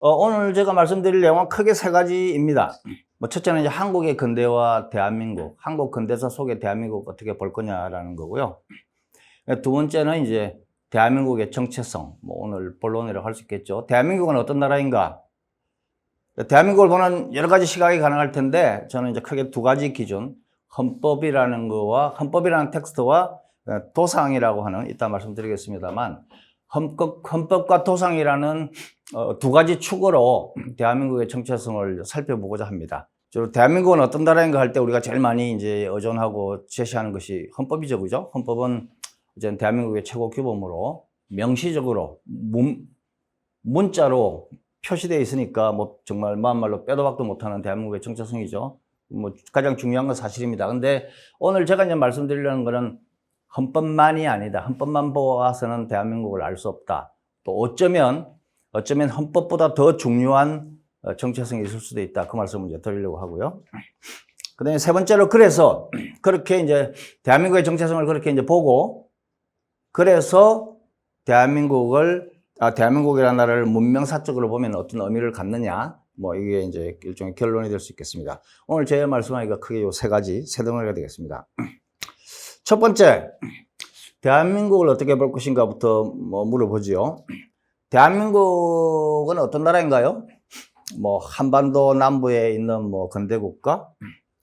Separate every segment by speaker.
Speaker 1: 오늘 제가 말씀드릴 내용은 크게 세 가지입니다. 첫째는 이제 한국의 근대와 대한민국, 한국 근대사 속의 대한민국 어떻게 볼 거냐라는 거고요. 두 번째는 이제 대한민국의 정체성, 오늘 본론이라고 할 수 있겠죠. 대한민국은 어떤 나라인가? 대한민국을 보는 여러 가지 시각이 가능할 텐데, 저는 이제 크게 두 가지 기준, 헌법이라는 거와, 헌법이라는 텍스트와 도상이라고 하는, 이따 말씀드리겠습니다만, 헌법과 도상이라는 두 가지 축으로 대한민국의 정체성을 살펴보고자 합니다. 대한민국은 어떤 나라인가 할 때 우리가 제일 많이 이제 의존하고 제시하는 것이 헌법이죠, 그죠? 헌법은 이제 대한민국의 최고 규범으로 명시적으로 문자로 표시되어 있으니까 정말 마음말로 빼도 박도 못하는 대한민국의 정체성이죠. 가장 중요한 건 사실입니다. 근데 오늘 제가 이제 말씀드리려는 거는 헌법만이 아니다. 헌법만 보아서는 대한민국을 알 수 없다. 또 어쩌면 헌법보다 더 중요한 정체성이 있을 수도 있다. 그 말씀을 이제 드리려고 하고요. 그 다음에 세 번째로, 그래서 그렇게 이제 대한민국의 정체성을 그렇게 이제 보고, 그래서 대한민국이라는 나라를 문명사적으로 보면 어떤 의미를 갖느냐, 이게 이제 일종의 결론이 될 수 있겠습니다. 오늘 제 말씀하기가 크게 요 세 덩어리가 되겠습니다. 첫 번째, 대한민국을 어떻게 볼 것인가부터 물어보지요. 대한민국은 어떤 나라인가요? 한반도 남부에 있는 근대국가,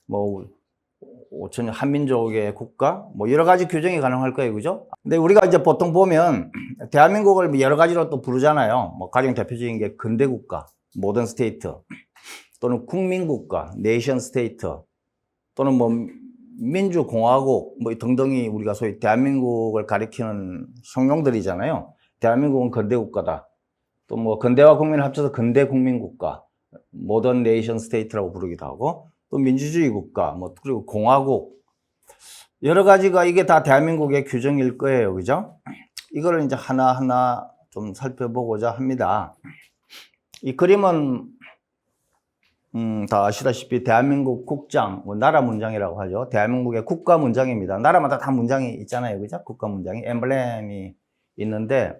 Speaker 1: 5천년 한민족의 국가, 여러 가지 규정이 가능할 거예요, 그죠? 근데 우리가 이제 보통 보면 대한민국을 여러 가지로 또 부르잖아요. 가장 대표적인 게 근대국가, 모던 스테이트, 또는 국민국가, 네이션 스테이트, 또는 민주공화국, 등등이 우리가 소위 대한민국을 가리키는 형용들이잖아요. 대한민국은 근대국가다. 또 근대와 국민을 합쳐서 근대국민국가, 모던 네이션 스테이트라고 부르기도 하고, 또 민주주의 국가, 그리고 공화국, 여러 가지가 이게 다 대한민국의 규정일 거예요, 그죠? 이거를 이제 하나하나 좀 살펴보고자 합니다. 이 그림은 다 아시다시피 대한민국 국장, 나라 문장이라고 하죠. 대한민국의 국가 문장입니다. 나라마다 다 문장이 있잖아요, 그죠? 국가 문장이, 엠블렘이 있는데,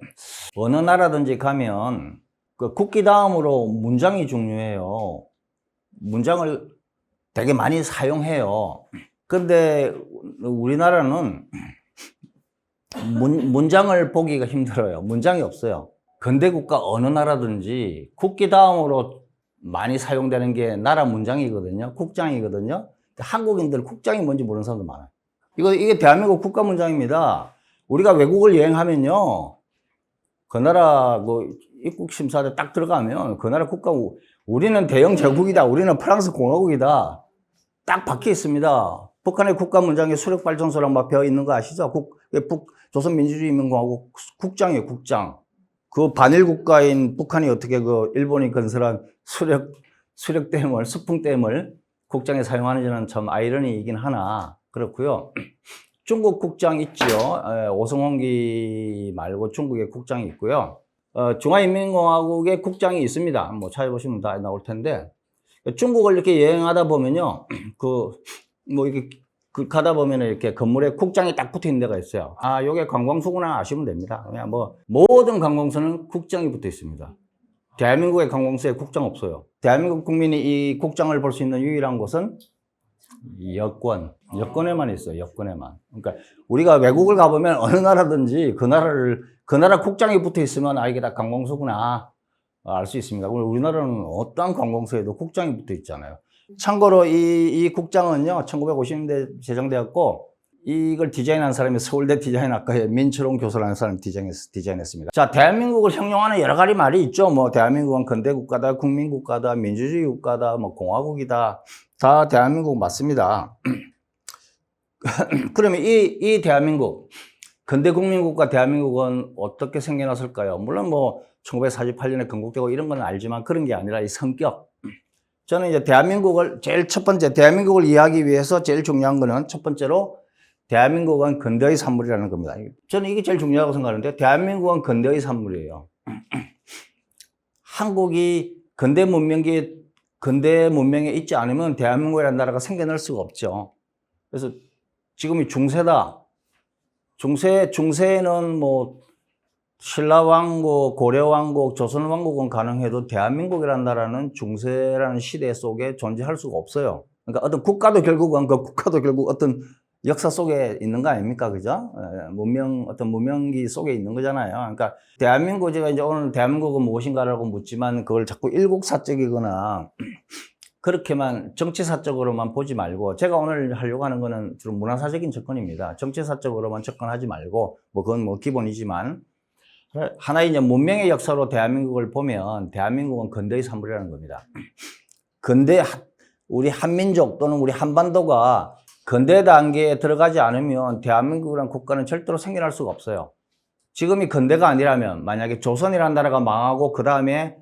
Speaker 1: 어느 나라든지 가면 그 국기 다음으로 문장이 중요해요. 문장을 되게 많이 사용해요. 근데 우리나라는 문장을 보기가 힘들어요. 문장이 없어요. 근대국가 어느 나라든지 국기 다음으로 많이 사용되는 게 나라 문장이거든요. 국장이거든요. 한국인들 국장이 뭔지 모르는 사람도 많아요. 이게 대한민국 국가 문장입니다. 우리가 외국을 여행하면요, 그 나라 입국 심사대 딱 들어가면 그 나라 국가, 우리는 대영 제국이다, 우리는 프랑스 공화국이다, 딱 박혀 있습니다. 북한의 국가 문장에 수력발전소랑 막 배어 있는 거 아시죠? 조선민주주의인민공화국 국장이에요, 국장. 그 반일 국가인 북한이 어떻게 일본이 건설한 수력댐을, 스풍댐을 국장에 사용하는지는 참 아이러니이긴 하나, 그렇고요. 중국 국장 있죠. 오성홍기 말고 중국의 국장이 있고요. 중화인민공화국의 국장이 있습니다. 찾아보시면 다 나올 텐데, 중국을 이렇게 여행하다 보면요, 이렇게 가다 보면 이렇게 건물에 국장이 딱 붙어 있는 데가 있어요. 아, 요게 관광소구나 아시면 됩니다. 그냥 모든 관광소는 국장이 붙어 있습니다. 대한민국의 관광소에 국장 없어요. 대한민국 국민이 이 국장을 볼 수 있는 유일한 곳은 여권에만 있어요. 여권에만. 그러니까 우리가 외국을 가보면 어느 나라든지 그 나라 국장이 붙어 있으면 이게 다 관광소구나 알 수 있습니다. 우리나라는 어떠한 관광소에도 국장이 붙어 있잖아요. 참고로 이 국장은요, 1950년대 제정되었고, 이걸 디자인한 사람이 서울대 디자인학과의 민철홍 교수라는 사람이 디자인했습니다. 자, 대한민국을 형용하는 여러 가지 말이 있죠. 대한민국은 근대국가다, 국민국가다, 민주주의 국가다, 공화국이다. 다 대한민국 맞습니다. 그러면 이 대한민국, 근대국민국가 대한민국은 어떻게 생겨났을까요? 물론 1948년에 건국되고 이런 건 알지만 그런 게 아니라 이 성격. 저는 이제 대한민국을 이해하기 위해서 제일 중요한 거는 첫 번째로 대한민국은 근대의 산물이라는 겁니다. 저는 이게 제일 중요하다고 생각하는데, 대한민국은 근대의 산물이에요. 한국이 근대 문명에 있지 않으면 대한민국이라는 나라가 생겨날 수가 없죠. 그래서 지금이 중세다. 중세에는 신라왕국, 고려왕국, 조선왕국은 가능해도 대한민국이라는 나라는 중세라는 시대 속에 존재할 수가 없어요. 그러니까 어떤 국가도 결국은 그 국가도 결국 어떤 역사 속에 있는 거 아닙니까? 그죠? 어떤 문명기 속에 있는 거잖아요. 그러니까 대한민국, 제가 이제 오늘 대한민국은 무엇인가라고 묻지만 그걸 자꾸 일국사적이거나 그렇게만 정치사적으로만 보지 말고, 제가 오늘 하려고 하는 거는 주로 문화사적인 접근입니다. 정치사적으로만 접근하지 말고, 뭐 그건 뭐 기본이지만, 하나의 이제 문명의 역사로 대한민국을 보면 대한민국은 근대의 산물이라는 겁니다. 근대, 우리 한민족 또는 우리 한반도가 근대 단계에 들어가지 않으면 대한민국이라는 국가는 절대로 생겨날 수가 없어요. 지금이 근대가 아니라면, 만약에 조선이라는 나라가 망하고 그 다음에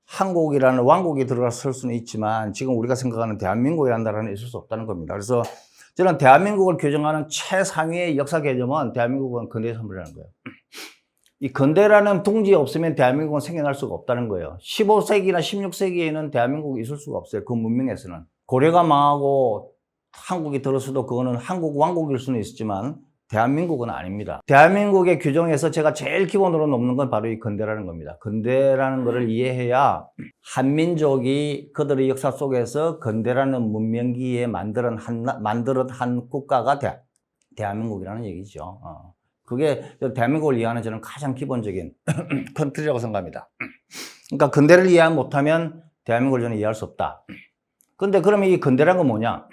Speaker 1: 한국이라는 왕국이 들어설 수는 있지만 지금 우리가 생각하는 대한민국이라는 나라는 있을 수 없다는 겁니다. 그래서 저는 대한민국을 규정하는 최상위의 역사 개념은 대한민국은 근대의 산물이라는 거예요. 이 근대라는 둥지에 없으면 대한민국은 생겨날 수가 없다는 거예요. 15세기나 16세기에는 대한민국이 있을 수가 없어요. 그 문명에서는. 고려가 망하고 한국이 들었어도 그거는 한국 왕국일 수는 있었지만 대한민국은 아닙니다. 대한민국의 규정에서 제가 제일 기본으로 놓는 건 바로 이 근대라는 겁니다. 근대라는 것을 이해해야 한민족이 그들의 역사 속에서 근대라는 문명기에 만들은 한 국가가 대한민국이라는 얘기죠. 그게 대한민국을 이해하는 저는 가장 기본적인 컨트리라고 생각합니다. 그러니까 근대를 이해 못하면 대한민국을 저는 이해할 수 없다. 근데 그러면 이 근대란 건 뭐냐?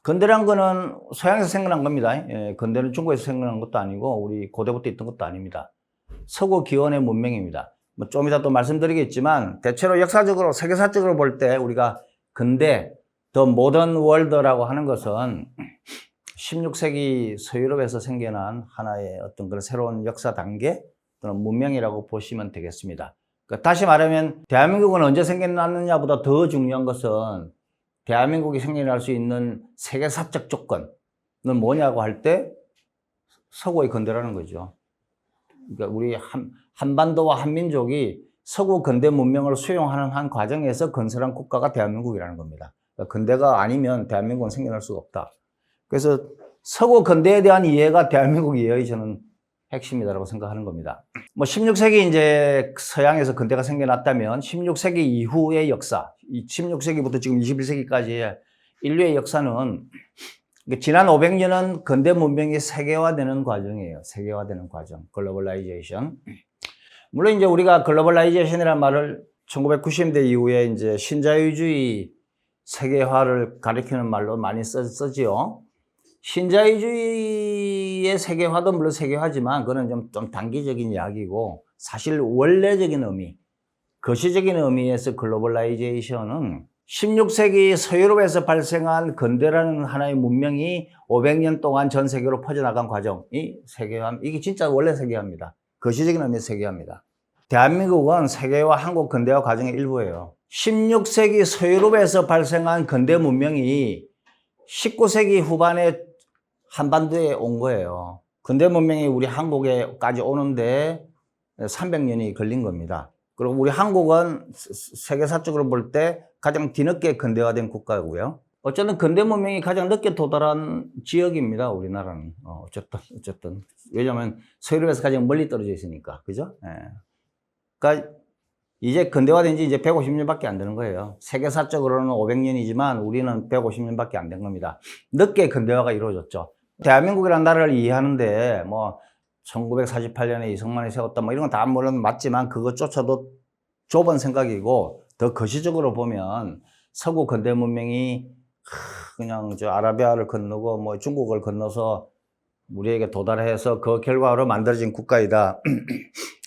Speaker 1: 근대란 거는 서양에서 생겨난 겁니다. 근대는 중국에서 생겨난 것도 아니고 우리 고대부터 있던 것도 아닙니다. 서구 기원의 문명입니다. 뭐 좀 이따 또 말씀드리겠지만 대체로 역사적으로 세계사적으로 볼 때 우리가 근대, 더 모던 월드라고 하는 것은 16세기 서유럽에서 생겨난 하나의 어떤 그런 새로운 역사 단계 또는 문명이라고 보시면 되겠습니다. 그러니까 다시 말하면 대한민국은 언제 생겨났느냐보다 더 중요한 것은 대한민국이 생겨날 수 있는 세계사적 조건은 뭐냐고 할 때 서구의 근대라는 거죠. 그러니까 우리 한반도와 한민족이 서구 근대 문명을 수용하는 한 과정에서 건설한 국가가 대한민국이라는 겁니다. 그러니까 근대가 아니면 대한민국은 생겨날 수가 없다. 그래서 서구 근대에 대한 이해가 대한민국 이해의 저는 핵심이다라고 생각하는 겁니다. 뭐 16세기 이제 서양에서 근대가 생겨났다면 16세기 이후의 역사, 16세기부터 지금 21세기까지의 인류의 역사는 지난 500년은 근대 문명이 세계화되는 과정이에요. 세계화되는 과정, 글로벌라이제이션. 물론 이제 우리가 글로벌라이제이션이라는 말을 1990년대 이후에 이제 신자유주의 세계화를 가리키는 말로 많이 쓰지요. 신자유주의의 세계화도 물론 세계화지만 그건 좀 단기적인 이야기고, 사실 원래적인 의미, 거시적인 의미에서 글로벌라이제이션은 16세기 서유럽에서 발생한 근대라는 하나의 문명이 500년 동안 전 세계로 퍼져나간 과정이 세계화, 이게 진짜 원래 세계화입니다. 거시적인 의미의 세계화입니다. 대한민국은 세계화, 한국 근대화 과정의 일부예요. 16세기 서유럽에서 발생한 근대 문명이 19세기 후반에 한반도에 온 거예요. 근대 문명이 우리 한국에까지 오는데 300년이 걸린 겁니다. 그리고 우리 한국은 세계사적으로 볼 때 가장 뒤늦게 근대화된 국가고요. 어쨌든 근대 문명이 가장 늦게 도달한 지역입니다. 우리나라는. 어쨌든. 왜냐하면 서유럽에서 가장 멀리 떨어져 있으니까. 그죠? 예. 그러니까 이제 근대화된 지 이제 150년밖에 안 되는 거예요. 세계사적으로는 500년이지만 우리는 150년밖에 안 된 겁니다. 늦게 근대화가 이루어졌죠. 대한민국이라는 나라를 이해하는데 뭐 1948년에 이승만이 세웠다 뭐 이런 건 다 물론 맞지만 그것조차도 좁은 생각이고, 더 거시적으로 보면 서구 근대 문명이 그냥 저 아라비아를 건너고 뭐 중국을 건너서 우리에게 도달해서 그 결과로 만들어진 국가이다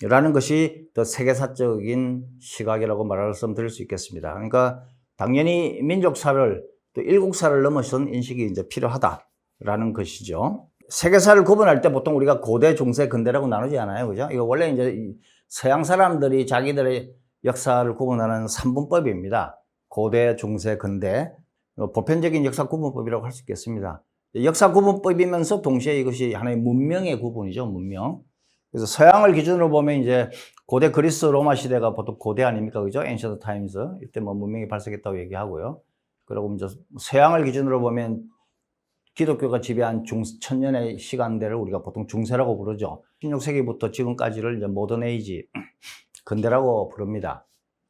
Speaker 1: 라는 것이 더 세계사적인 시각이라고 말씀드릴 수 있겠습니다. 그러니까 당연히 민족사를 또 일국사를 넘어선 인식이 이제 필요하다라는 것이죠. 세계사를 구분할 때 보통 우리가 고대, 중세, 근대라고 나누지 않아요. 그죠? 이거 원래 이제 서양 사람들이 자기들의 역사를 구분하는 3분법입니다. 고대, 중세, 근대. 보편적인 역사 구분법이라고 할 수 있겠습니다. 역사 구분법이면서 동시에 이것이 하나의 문명의 구분이죠. 문명. 그래서 서양을 기준으로 보면 이제 고대 그리스 로마 시대가 보통 고대 아닙니까? 그죠? Ancient Times. 이때 뭐 문명이 발생했다고 얘기하고요. 그리고 이제 서양을 기준으로 보면 기독교가 지배한 천년의 시간대를 우리가 보통 중세라고 부르죠. 16세기부터 지금까지를 이제 모던 에이지, 근대라고 부릅니다.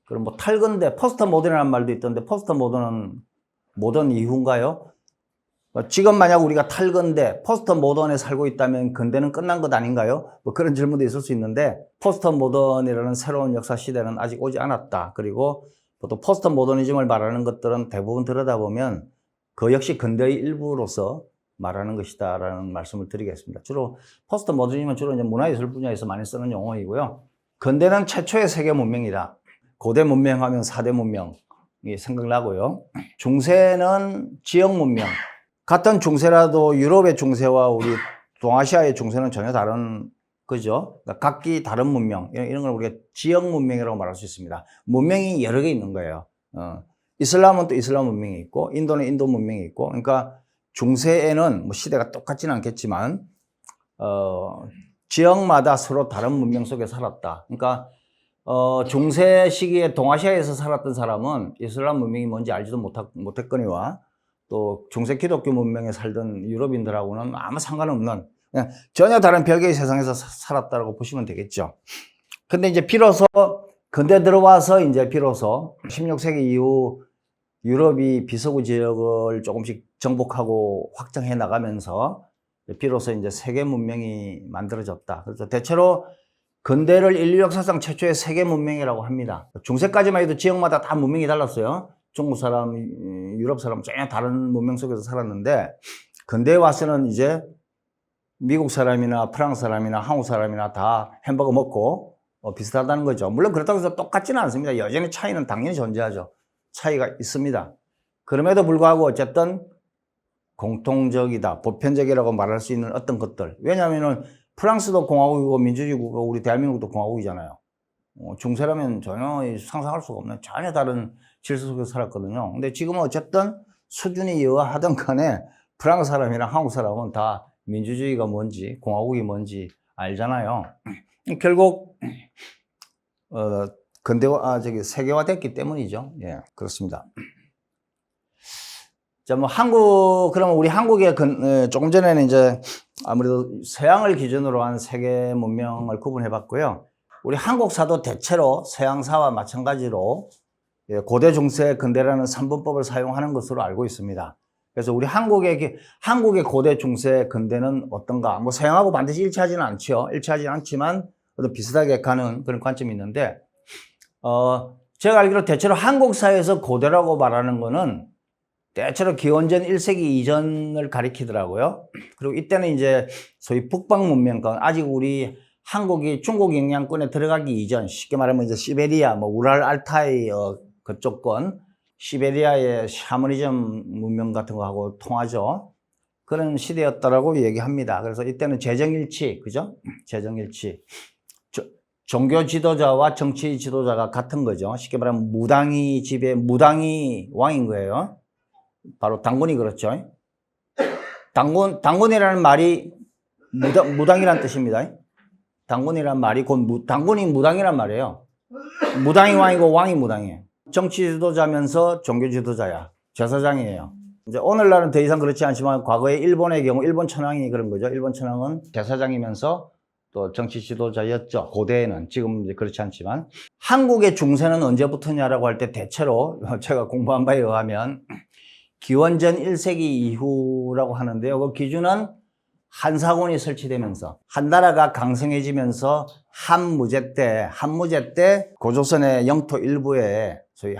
Speaker 1: 그럼 뭐 탈근대, 포스트 모던이라는 말도 있던데 포스트 모던은 모던 이후인가요? 지금 만약 우리가 탈근대, 포스트 모던에 살고 있다면 근대는 끝난 것 아닌가요? 뭐 그런 질문도 있을 수 있는데 포스트 모던이라는 새로운 역사 시대는 아직 오지 않았다. 그리고 보통 포스트 모더니즘을 말하는 것들은 대부분 들여다보면 그 역시 근대의 일부로서 말하는 것이다 라는 말씀을 드리겠습니다. 주로 포스트 모더니즘은 주로 이제 문화예술 분야에서 많이 쓰는 용어이고요. 근대는 최초의 세계 문명이다. 고대 문명하면 4대 문명이 생각나고요. 중세는 지역 문명. 같은 중세라도 유럽의 중세와 우리 동아시아의 중세는 전혀 다른 거죠. 그러니까 각기 다른 문명, 이런 걸 우리가 지역 문명이라고 말할 수 있습니다. 문명이 여러 개 있는 거예요. 이슬람은 또 이슬람 문명이 있고, 인도는 인도 문명이 있고, 그러니까 중세에는 뭐 시대가 똑같지는 않겠지만, 지역마다 서로 다른 문명 속에 살았다. 그러니까, 중세 시기에 동아시아에서 살았던 사람은 이슬람 문명이 뭔지 알지도 못했거니와, 또 중세 기독교 문명에 살던 유럽인들하고는 아무 상관없는 그냥 전혀 다른 별개의 세상에서 살았다고 보시면 되겠죠. 근데 이제 비로소 근대 들어와서 이제 비로소 16세기 이후 유럽이 비서구 지역을 조금씩 정복하고 확장해 나가면서 비로소 이제 세계 문명이 만들어졌다. 그래서 대체로 근대를 인류 역사상 최초의 세계 문명이라고 합니다. 중세까지만 해도 지역마다 다 문명이 달랐어요. 중국 사람, 유럽 사람 전혀 다른 문명 속에서 살았는데 근대에 와서는 이제 미국 사람이나 프랑스 사람이나 한국 사람이나 다 햄버거 먹고 비슷하다는 거죠. 물론 그렇다고 해서 똑같지는 않습니다. 여전히 차이는 당연히 존재하죠. 차이가 있습니다. 그럼에도 불구하고 어쨌든 공통적이다, 보편적이라고 말할 수 있는 어떤 것들. 왜냐하면은 프랑스도 공화국이고 민주주의 국가고 우리 대한민국도 공화국이잖아요. 중세라면 전혀 상상할 수가 없는 전혀 다른 질서 속에서 살았거든요. 근데 지금은 어쨌든 수준이 여하하던 간에 프랑스 사람이랑 한국 사람은 다 민주주의가 뭔지 공화국이 뭔지 알잖아요. 결국 세계화됐기 때문이죠. 예, 그렇습니다. 자, 뭐 그러면 우리 한국의 조금 전에는 이제 아무래도 서양을 기준으로 한 세계 문명을 구분해봤고요. 우리 한국사도 대체로 서양사와 마찬가지로 고대, 중세, 근대라는 3분법을 사용하는 것으로 알고 있습니다. 그래서 우리 한국의 고대, 중세, 근대는 어떤가? 뭐 서양하고 반드시 일치하지는 않죠. 일치하지는 않지만 비슷하게 가는 그런 관점이 있는데, 제가 알기로 대체로 한국사에서 고대라고 말하는 거는 대체로 기원전 1세기 이전을 가리키더라고요. 그리고 이때는 이제 소위 북방 문명권, 아직 우리 한국이 중국 영향권에 들어가기 이전, 쉽게 말하면 이제 시베리아, 뭐 우랄 알타이 그쪽권, 시베리아의 샤머니즘 문명 같은 거하고 통하죠. 그런 시대였다라고 얘기합니다. 그래서 이때는 재정일치, 그죠? 재정일치. 종교 지도자와 정치 지도자가 같은 거죠. 쉽게 말하면 무당이 왕인 거예요. 바로 당군이 그렇죠. 당군이라는 말이 무당이란 뜻입니다. 당군이란 말이 당군이 무당이란 말이에요. 무당이 왕이고 왕이 무당이에요. 정치 지도자면서 종교 지도자야. 제사장이에요. 이제 오늘날은 더 이상 그렇지 않지만 과거에 일본의 경우 일본 천황이 그런 거죠. 일본 천황은 제사장이면서 또 정치 지도자였죠. 고대에는. 지금 이제 그렇지 않지만. 한국의 중세는 언제부터냐라고 할 때 대체로 제가 공부한 바에 의하면 기원전 1세기 이후라고 하는데요. 그 기준은 한사군이 설치되면서 한나라가 강성해지면서 한무제 때 고조선의 영토 일부에 소위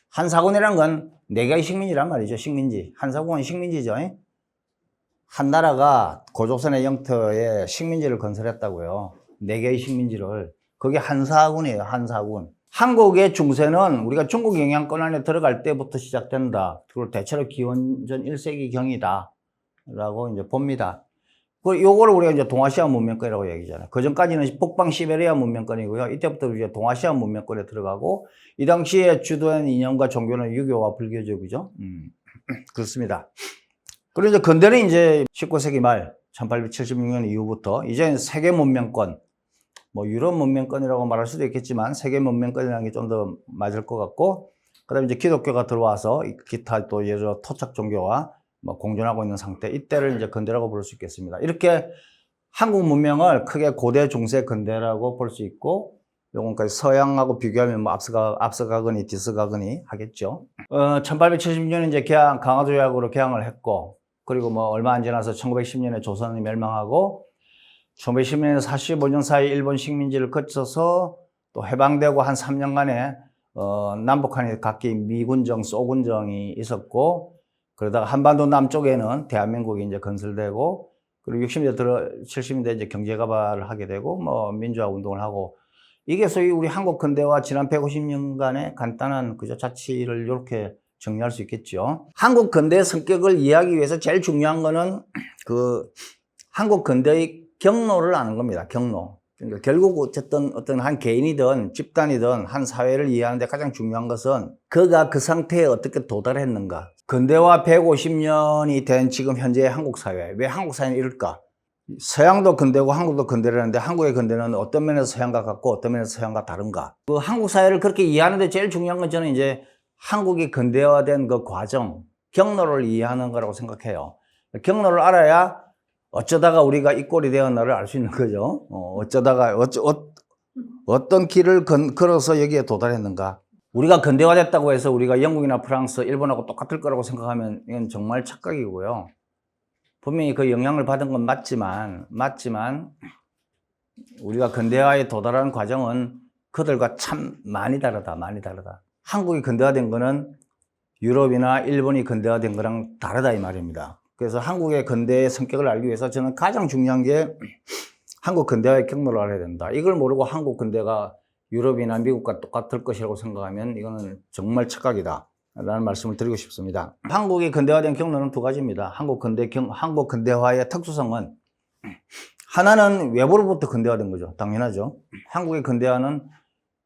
Speaker 1: 한사군이라는 건 내가의 식민지란 말이죠. 식민지. 한사군은 식민지죠. 한나라가 고조선의 영토에 식민지를 건설했다고요. 네 개의 식민지를. 그게 한사군이에요. 한사군. 한국의 중세는 우리가 중국 영향권 안에 들어갈 때부터 시작된다. 그리고 대체로 기원전 1세기경이다. 라고 이제 봅니다. 요거를 우리가 이제 동아시아 문명권이라고 얘기잖아요. 그 전까지는 북방 시베리아 문명권이고요. 이때부터 우리가 동아시아 문명권에 들어가고, 이 당시에 주도한 이념과 종교는 유교와 불교적이죠. 그렇습니다. 그리고 이제 근대는 이제 19세기 말 1876년 이후부터 이제 세계 문명권, 뭐 유럽 문명권이라고 말할 수도 있겠지만 세계 문명권이라는 게 좀 더 맞을 것 같고, 그다음에 이제 기독교가 들어와서 기타 또 여러 토착 종교와 뭐 공존하고 있는 상태, 이때를 이제 근대라고 부를 수 있겠습니다. 이렇게 한국 문명을 크게 고대, 중세, 근대라고 볼 수 있고, 요건까지 서양하고 비교하면 뭐 앞서가거니 뒤서가거니 하겠죠. 1870년에 이제 강화도 조약으로 개항을 했고, 그리고 뭐 얼마 안 지나서 1910년에 조선이 멸망하고, 1910년에서 45년 사이 일본 식민지를 거쳐서 또 해방되고 한 3년간에 남북한이 각기 미군정, 소군정이 있었고, 그러다가 한반도 남쪽에는 대한민국이 이제 건설되고, 그리고 60년대 70년대 이제 경제가발을 하게 되고, 뭐 민주화 운동을 하고, 이게 소위 우리 한국 근대화 지난 150년간의 간단한 그저 자취를 이렇게 정리할 수 있겠죠. 한국 근대의 성격을 이해하기 위해서 제일 중요한 거는 그 한국 근대의 경로를 아는 겁니다. 경로. 그러니까 결국 어떤 한 개인이든 집단이든 한 사회를 이해하는데 가장 중요한 것은 그가 그 상태에 어떻게 도달했는가. 근대화 150년이 된 지금 현재의 한국 사회. 왜 한국 사회는 이럴까? 서양도 근대고 한국도 근대라는데 한국의 근대는 어떤 면에서 서양과 같고 어떤 면에서 서양과 다른가. 그 한국 사회를 그렇게 이해하는데 제일 중요한 건 저는 이제 한국이 근대화된 그 과정, 경로를 이해하는 거라고 생각해요. 경로를 알아야 어쩌다가 우리가 이 꼴이 되었나를 알 수 있는 거죠. 어쩌다가 어떤 길을 걸어서 여기에 도달했는가. 우리가 근대화됐다고 해서 우리가 영국이나 프랑스, 일본하고 똑같을 거라고 생각하면 이건 정말 착각이고요. 분명히 그 영향을 받은 건 맞지만 우리가 근대화에 도달하는 과정은 그들과 참 많이 다르다. 한국이 근대화된 거는 유럽이나 일본이 근대화된 거랑 다르다 이 말입니다. 그래서 한국의 근대의 성격을 알기 위해서 저는 가장 중요한 게 한국 근대화의 경로를 알아야 된다. 이걸 모르고 한국 근대가 유럽이나 미국과 똑같을 것이라고 생각하면 이거는 정말 착각이다 라는 말씀을 드리고 싶습니다. 한국이 근대화된 경로는 두 가지입니다. 한국 근대화의 특수성은 하나는 외부로부터 근대화된 거죠. 당연하죠. 한국의 근대화는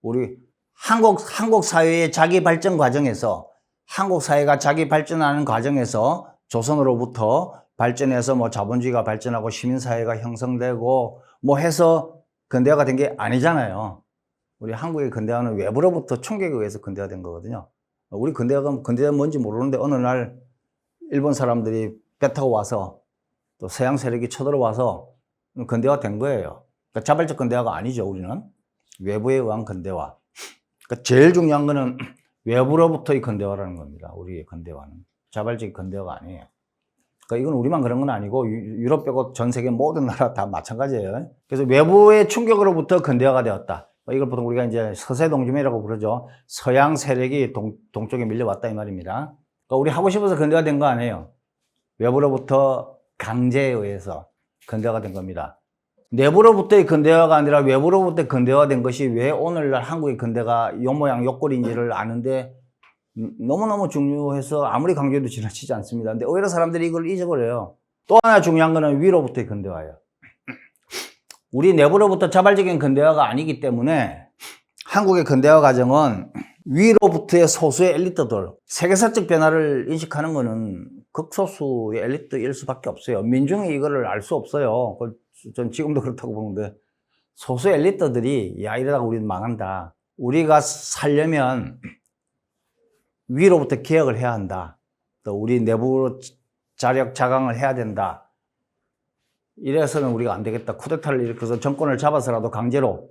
Speaker 1: 우리 한국 사회의 자기 발전 과정에서 한국 사회가 자기 발전하는 과정에서 조선으로부터 발전해서 뭐 자본주의가 발전하고 시민사회가 형성되고 뭐 해서 근대화가 된 게 아니잖아요. 우리 한국의 근대화는 외부로부터 총격에 의해서 근대화된 거거든요. 우리 근대화가 뭔지 모르는데 어느 날 일본 사람들이 배 타고 와서 또 서양 세력이 쳐들어와서 근대화 된 거예요. 그러니까 자발적 근대화가 아니죠, 우리는. 외부에 의한 근대화. 그러니까 제일 중요한 거는 외부로부터의 근대화라는 겁니다. 우리의 근대화는. 자발적 근대화가 아니에요. 그러니까 이건 우리만 그런 건 아니고 유럽 빼고 전 세계 모든 나라 다 마찬가지예요. 그래서 외부의 충격으로부터 근대화가 되었다. 이걸 보통 우리가 이제 서세동지매라고 부르죠. 서양 세력이 동쪽에 밀려왔다 이 말입니다. 그러니까 우리 하고 싶어서 근대화 된 거 아니에요. 외부로부터 강제에 의해서 근대화가 된 겁니다. 내부로부터의 근대화가 아니라 외부로부터 근대화된 것이 왜 오늘날 한국의 근대가 요 모양 요 꼴인지를 아는데 너무너무 중요해서 아무리 강조해도 지나치지 않습니다. 근데 오히려 사람들이 이걸 잊어버려요. 또 하나 중요한 거는 위로부터의 근대화예요. 우리 내부로부터 자발적인 근대화가 아니기 때문에 한국의 근대화 과정은 위로부터의 소수의 엘리트들, 세계사적 변화를 인식하는 거는 극소수의 엘리트일 수밖에 없어요. 민중이 이거를 알 수 없어요. 전 지금도 그렇다고 보는데 소수 엘리트들이 야 이러다가 우리는 망한다. 우리가 살려면 위로부터 개혁을 해야 한다. 또 우리 내부로 자력 자강을 해야 된다. 이래서는 우리가 안 되겠다. 쿠데타를 일으켜서 정권을 잡아서라도 강제로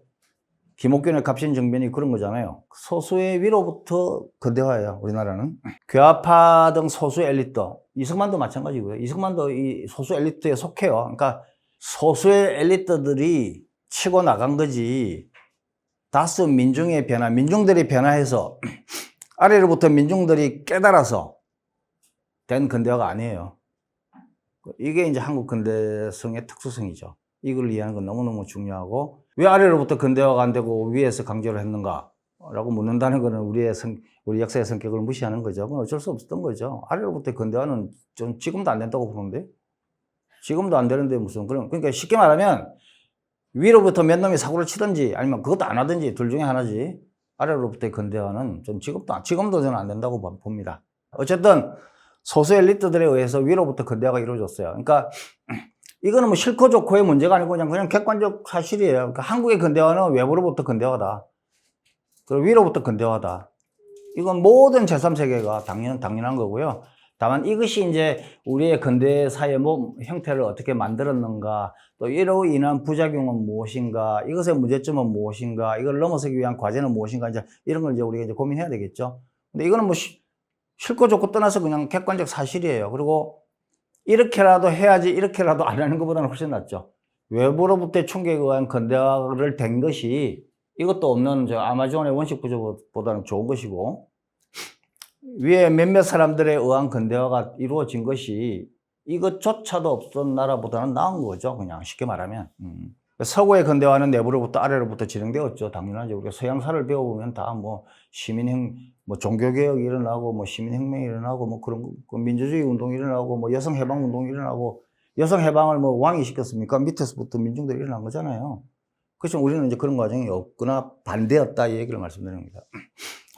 Speaker 1: 김옥균의 갑신정변이 그런 거잖아요. 소수의 위로부터 근대화예요. 우리나라는. 괴아파 등 소수 엘리트. 이승만도 마찬가지고요. 이승만도 이 소수 엘리트에 속해요. 그러니까 소수의 엘리트들이 치고 나간 거지. 다수 민중의 변화, 민중들이 변화해서 아래로부터 민중들이 깨달아서 된 근대화가 아니에요. 이게 이제 한국 근대성의 특수성이죠. 이걸 이해하는 건 너무너무 중요하고, 왜 아래로부터 근대화가 안 되고 위에서 강제로 했는가? 라고 묻는다는 것은 우리 역사의 성격을 무시하는 거죠. 그건 어쩔 수 없었던 거죠. 아래로부터 근대화는 좀 지금도 안 된다고 보는데? 지금도 안 되는데 무슨, 그러니까 쉽게 말하면 위로부터 몇 놈이 사고를 치든지 아니면 그것도 안 하든지 둘 중에 하나지. 아래로부터의 근대화는 좀 지금도 저는 안 된다고 봅니다. 어쨌든 소수 엘리트들에 의해서 위로부터 근대화가 이루어졌어요. 그러니까 이거는 뭐 싫고 좋고의 문제가 아니고 그냥 객관적 사실이에요. 그러니까 한국의 근대화는 외부로부터 근대화다. 그리고 위로부터 근대화다. 이건 모든 제3세계가 당연한 거고요. 다만 이것이 이제 우리의 근대 사회 형태를 어떻게 만들었는가, 또 이로 인한 부작용은 무엇인가, 이것의 문제점은 무엇인가, 이걸 넘어서기 위한 과제는 무엇인가, 이제 이런 걸 이제 우리가 이제 고민해야 되겠죠. 근데 이거는 뭐 싫고 좋고 떠나서 그냥 객관적 사실이에요. 그리고 이렇게라도 해야지 이렇게라도 안 하는 것보다는 훨씬 낫죠. 외부로부터의 충격에 의한 근대화를 된 것이 이것도 없는 저 아마존의 원식 구조보다는 좋은 것이고, 위에 몇몇 사람들에 의한 근대화가 이루어진 것이 이것조차도 없던 나라보다는 나은 거죠. 그냥 쉽게 말하면. 서구의 근대화는 내부로부터 아래로부터 진행되었죠. 당연하죠. 우리가 서양사를 배워보면 다 뭐 뭐 종교개혁이 일어나고, 뭐 시민혁명이 일어나고, 뭐 그런 민주주의 운동이 일어나고, 뭐 여성해방 운동이 일어나고, 여성해방을 뭐 왕이 시켰습니까? 밑에서부터 민중들이 일어난 거잖아요. 그렇지만 우리는 이제 그런 과정이 없거나 반대였다, 이 얘기를 말씀드립니다.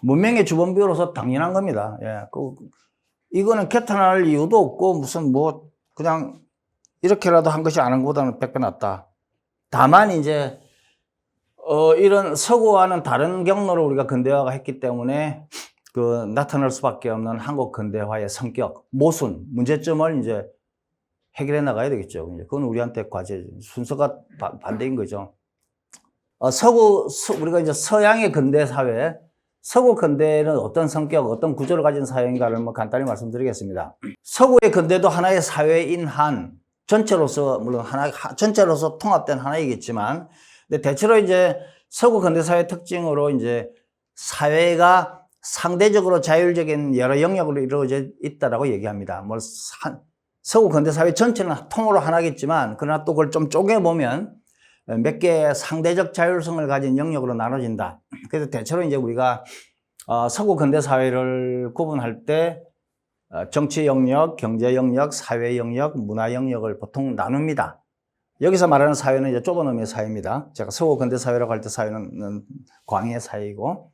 Speaker 1: 문명의 주범비로서 당연한 겁니다. 예, 이거는 개탄할 이유도 없고, 무슨 뭐, 그냥, 이렇게라도 한 것이 아는 것보다는 100배 낫다. 다만, 이제, 이런 서구와는 다른 경로로 우리가 근대화가 했기 때문에, 나타날 수밖에 없는 한국 근대화의 성격, 모순, 문제점을 이제 해결해 나가야 되겠죠. 그건 우리한테 과제, 순서가 반대인 거죠. 우리가 이제 서양의 근대 사회, 서구 근대는 어떤 성격, 어떤 구조를 가진 사회인가를 뭐 간단히 말씀드리겠습니다. 서구의 근대도 하나의 사회인 한, 전체로서, 물론 전체로서 통합된 하나이겠지만, 근데 대체로 이제 서구 근대 사회 특징으로 이제 사회가 상대적으로 자율적인 여러 영역으로 이루어져 있다라고 얘기합니다. 뭐, 서구 근대 사회 전체는 통으로 하나겠지만, 그러나 또 그걸 좀 쪼개보면 몇 개의 상대적 자율성을 가진 영역으로 나눠진다. 그래서 대체로 이제 우리가 서구 근대 사회를 구분할 때 정치 영역, 경제 영역, 사회 영역, 문화 영역을 보통 나눕니다. 여기서 말하는 사회는 이제 좁은 의미의 사회입니다. 제가 서구 근대 사회라고 할 때 사회는 광의의 사회이고,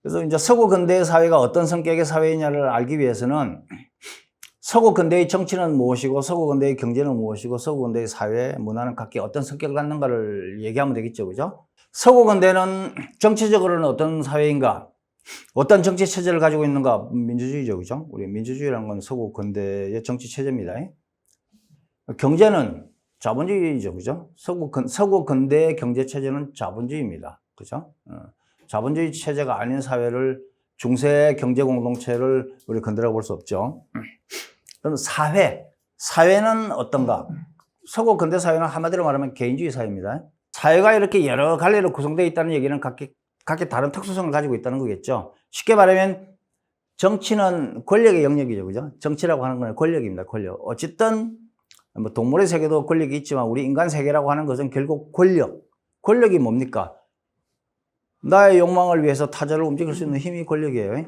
Speaker 1: 그래서 이제 서구 근대의 사회가 어떤 성격의 사회이냐를 알기 위해서는 서구 근대의 정치는 무엇이고, 서구 근대의 경제는 무엇이고, 서구 근대의 사회, 문화는 각기 어떤 성격을 갖는가를 얘기하면 되겠죠. 그죠? 서구 근대는 정치적으로는 어떤 사회인가? 어떤 정치 체제를 가지고 있는가? 민주주의죠. 그죠? 우리 민주주의라는 건 서구 근대의 정치 체제입니다. 경제는 자본주의죠. 그죠? 서구 근대의 경제 체제는 자본주의입니다. 그죠? 자본주의 체제가 아닌 사회를, 중세 경제 공동체를 우리 근대라고 볼 수 없죠. 그럼 사회는 어떤가? 서구 근대 사회는 한마디로 말하면 개인주의 사회입니다. 사회가 이렇게 여러 갈래로 구성되어 있다는 얘기는 각기 다른 특수성을 가지고 있다는 거겠죠. 쉽게 말하면 정치는 권력의 영역이죠. 그죠? 정치라고 하는 건 권력입니다. 권력. 어쨌든 뭐 동물의 세계도 권력이 있지만 우리 인간 세계라고 하는 것은 결국 권력이 뭡니까? 나의 욕망을 위해서 타자를 움직일 수 있는 힘이 권력이에요.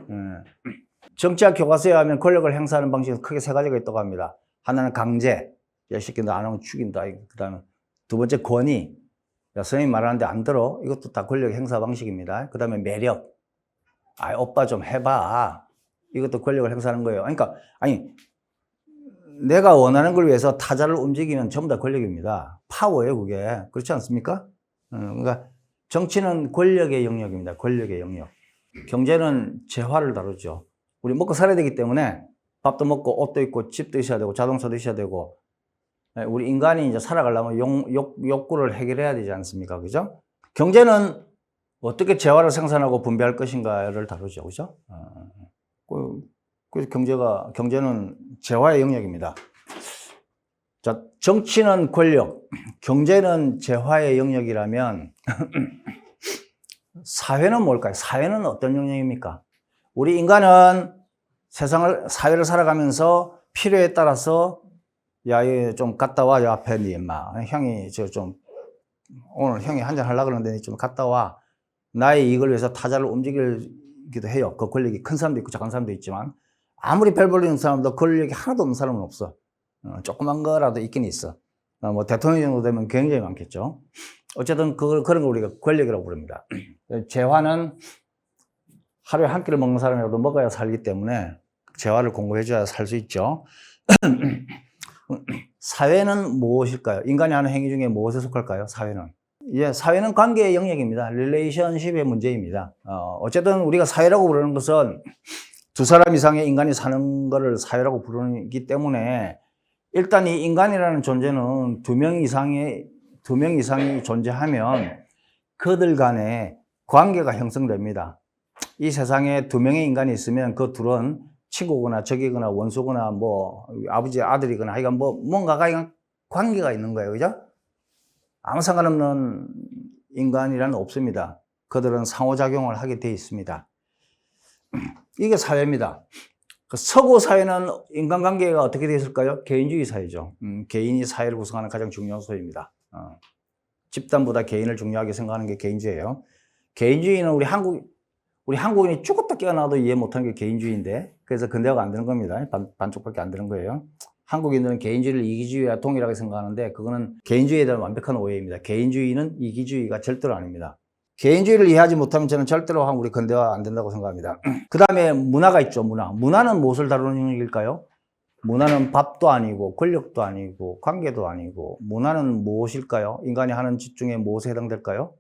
Speaker 1: 정치학 교과서에 하면 권력을 행사하는 방식은 크게 세 가지가 있다고 합니다. 하나는 강제, 야, 이 새끼 너 안 하면 죽인다. 그 다음에 두 번째 권위, 야, 선생님 말하는데 안 들어. 이것도 다 권력 행사 방식입니다. 그 다음에 매력, 아, 오빠 좀 해봐. 이것도 권력을 행사하는 거예요. 그러니까, 내가 원하는 걸 위해서 타자를 움직이면 전부 다 권력입니다. 파워예요, 그게. 그렇지 않습니까? 그러니까 정치는 권력의 영역입니다. 권력의 영역. 경제는 재화를 다루죠. 우리 먹고 살아야 되기 때문에 밥도 먹고 옷도 입고 집도 있어야 되고 자동차도 있어야 되고, 우리 인간이 이제 살아가려면 욕구를 해결해야 되지 않습니까? 그죠? 경제는 어떻게 재화를 생산하고 분배할 것인가를 다루죠. 그죠? 그래서 경제는 재화의 영역입니다. 자, 정치는 권력, 경제는 재화의 영역이라면 사회는 뭘까요? 사회는 어떤 영역입니까? 우리 인간은 사회를 살아가면서 필요에 따라서, 야, 얘 좀 갔다 와, 야, 앞에 니, 임마. 형이, 오늘 형이 한잔 하려고 그러는데 좀 갔다 와. 나의 이익을 위해서 타자를 움직이기도 해요. 그 권력이 큰 사람도 있고 작은 사람도 있지만, 아무리 별 볼 있는 사람도 권력이 하나도 없는 사람은 없어. 조그만 거라도 있긴 있어. 뭐, 대통령 정도 되면 굉장히 많겠죠. 어쨌든 그런 걸 우리가 권력이라고 부릅니다. 재화는 하루에 한 끼를 먹는 사람이라도 먹어야 살기 때문에 재화를 공급해줘야 살 수 있죠. 사회는 무엇일까요? 인간이 하는 행위 중에 무엇에 속할까요? 사회는 관계의 영역입니다. 릴레이션십의 문제입니다. 어쨌든 우리가 사회라고 부르는 것은 두 사람 이상의 인간이 사는 거를 사회라고 부르기 때문에 일단 이 인간이라는 존재는 두 명 이상이 존재하면 그들 간에 관계가 형성됩니다. 이 세상에 두 명의 인간이 있으면 그 둘은 친구거나 적이거나 원수거나 뭐 아버지 아들이거나 하여간 뭐 뭔가가 관계가 있는 거예요. 그죠? 아무 상관없는 인간이란 없습니다. 그들은 상호작용을 하게 돼 있습니다. 이게 사회입니다. 서구 사회는 인간관계가 어떻게 되어 있을까요? 개인주의 사회죠. 개인이 사회를 구성하는 가장 중요한 소입니다. 집단보다 개인을 중요하게 생각하는 게 개인주의예요. 개인주의는 우리 한국인이 죽었다 깨어나도 이해 못하는 게 개인주의인데, 그래서 근대화가 안 되는 겁니다. 반쪽밖에 안 되는 거예요. 한국인들은 개인주의를 이기주의와 동일하게 생각하는데, 그거는 개인주의에 대한 완벽한 오해입니다. 개인주의는 이기주의가 절대로 아닙니다. 개인주의를 이해하지 못하면 저는 절대로 우리 근대화 안 된다고 생각합니다. 그 다음에 문화가 있죠, 문화. 문화는 무엇을 다루는 영역일까요? 문화는 밥도 아니고, 권력도 아니고, 관계도 아니고, 문화는 무엇일까요? 인간이 하는 짓 중에 무엇에 해당될까요?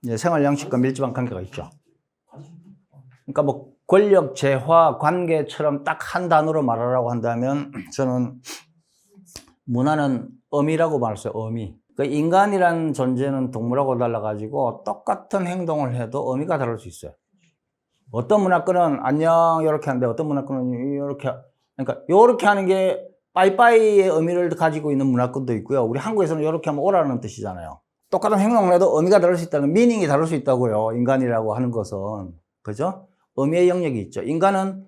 Speaker 1: 네, 생활 양식과 밀접한 관계가 있죠. 그러니까 뭐 권력, 재화, 관계처럼 딱 한 단어로 말하라고 한다면 저는 문화는 의미라고 말했어요. 의미. 그러니까 인간이란 존재는 동물하고 달라가지고 똑같은 행동을 해도 의미가 다를 수 있어요. 어떤 문화권은 안녕 이렇게 하는데 어떤 문화권은 이렇게, 그러니까 이렇게 하는 게 빠이빠이의 의미를 가지고 있는 문화권도 있고요. 우리 한국에서는 이렇게 하면 오라는 뜻이잖아요. 똑같은 행동을 해도 의미가 다를 수 있다는, 미닝이 다를 수 있다고요. 인간이라고 하는 것은. 그죠? 의미의 영역이 있죠. 인간은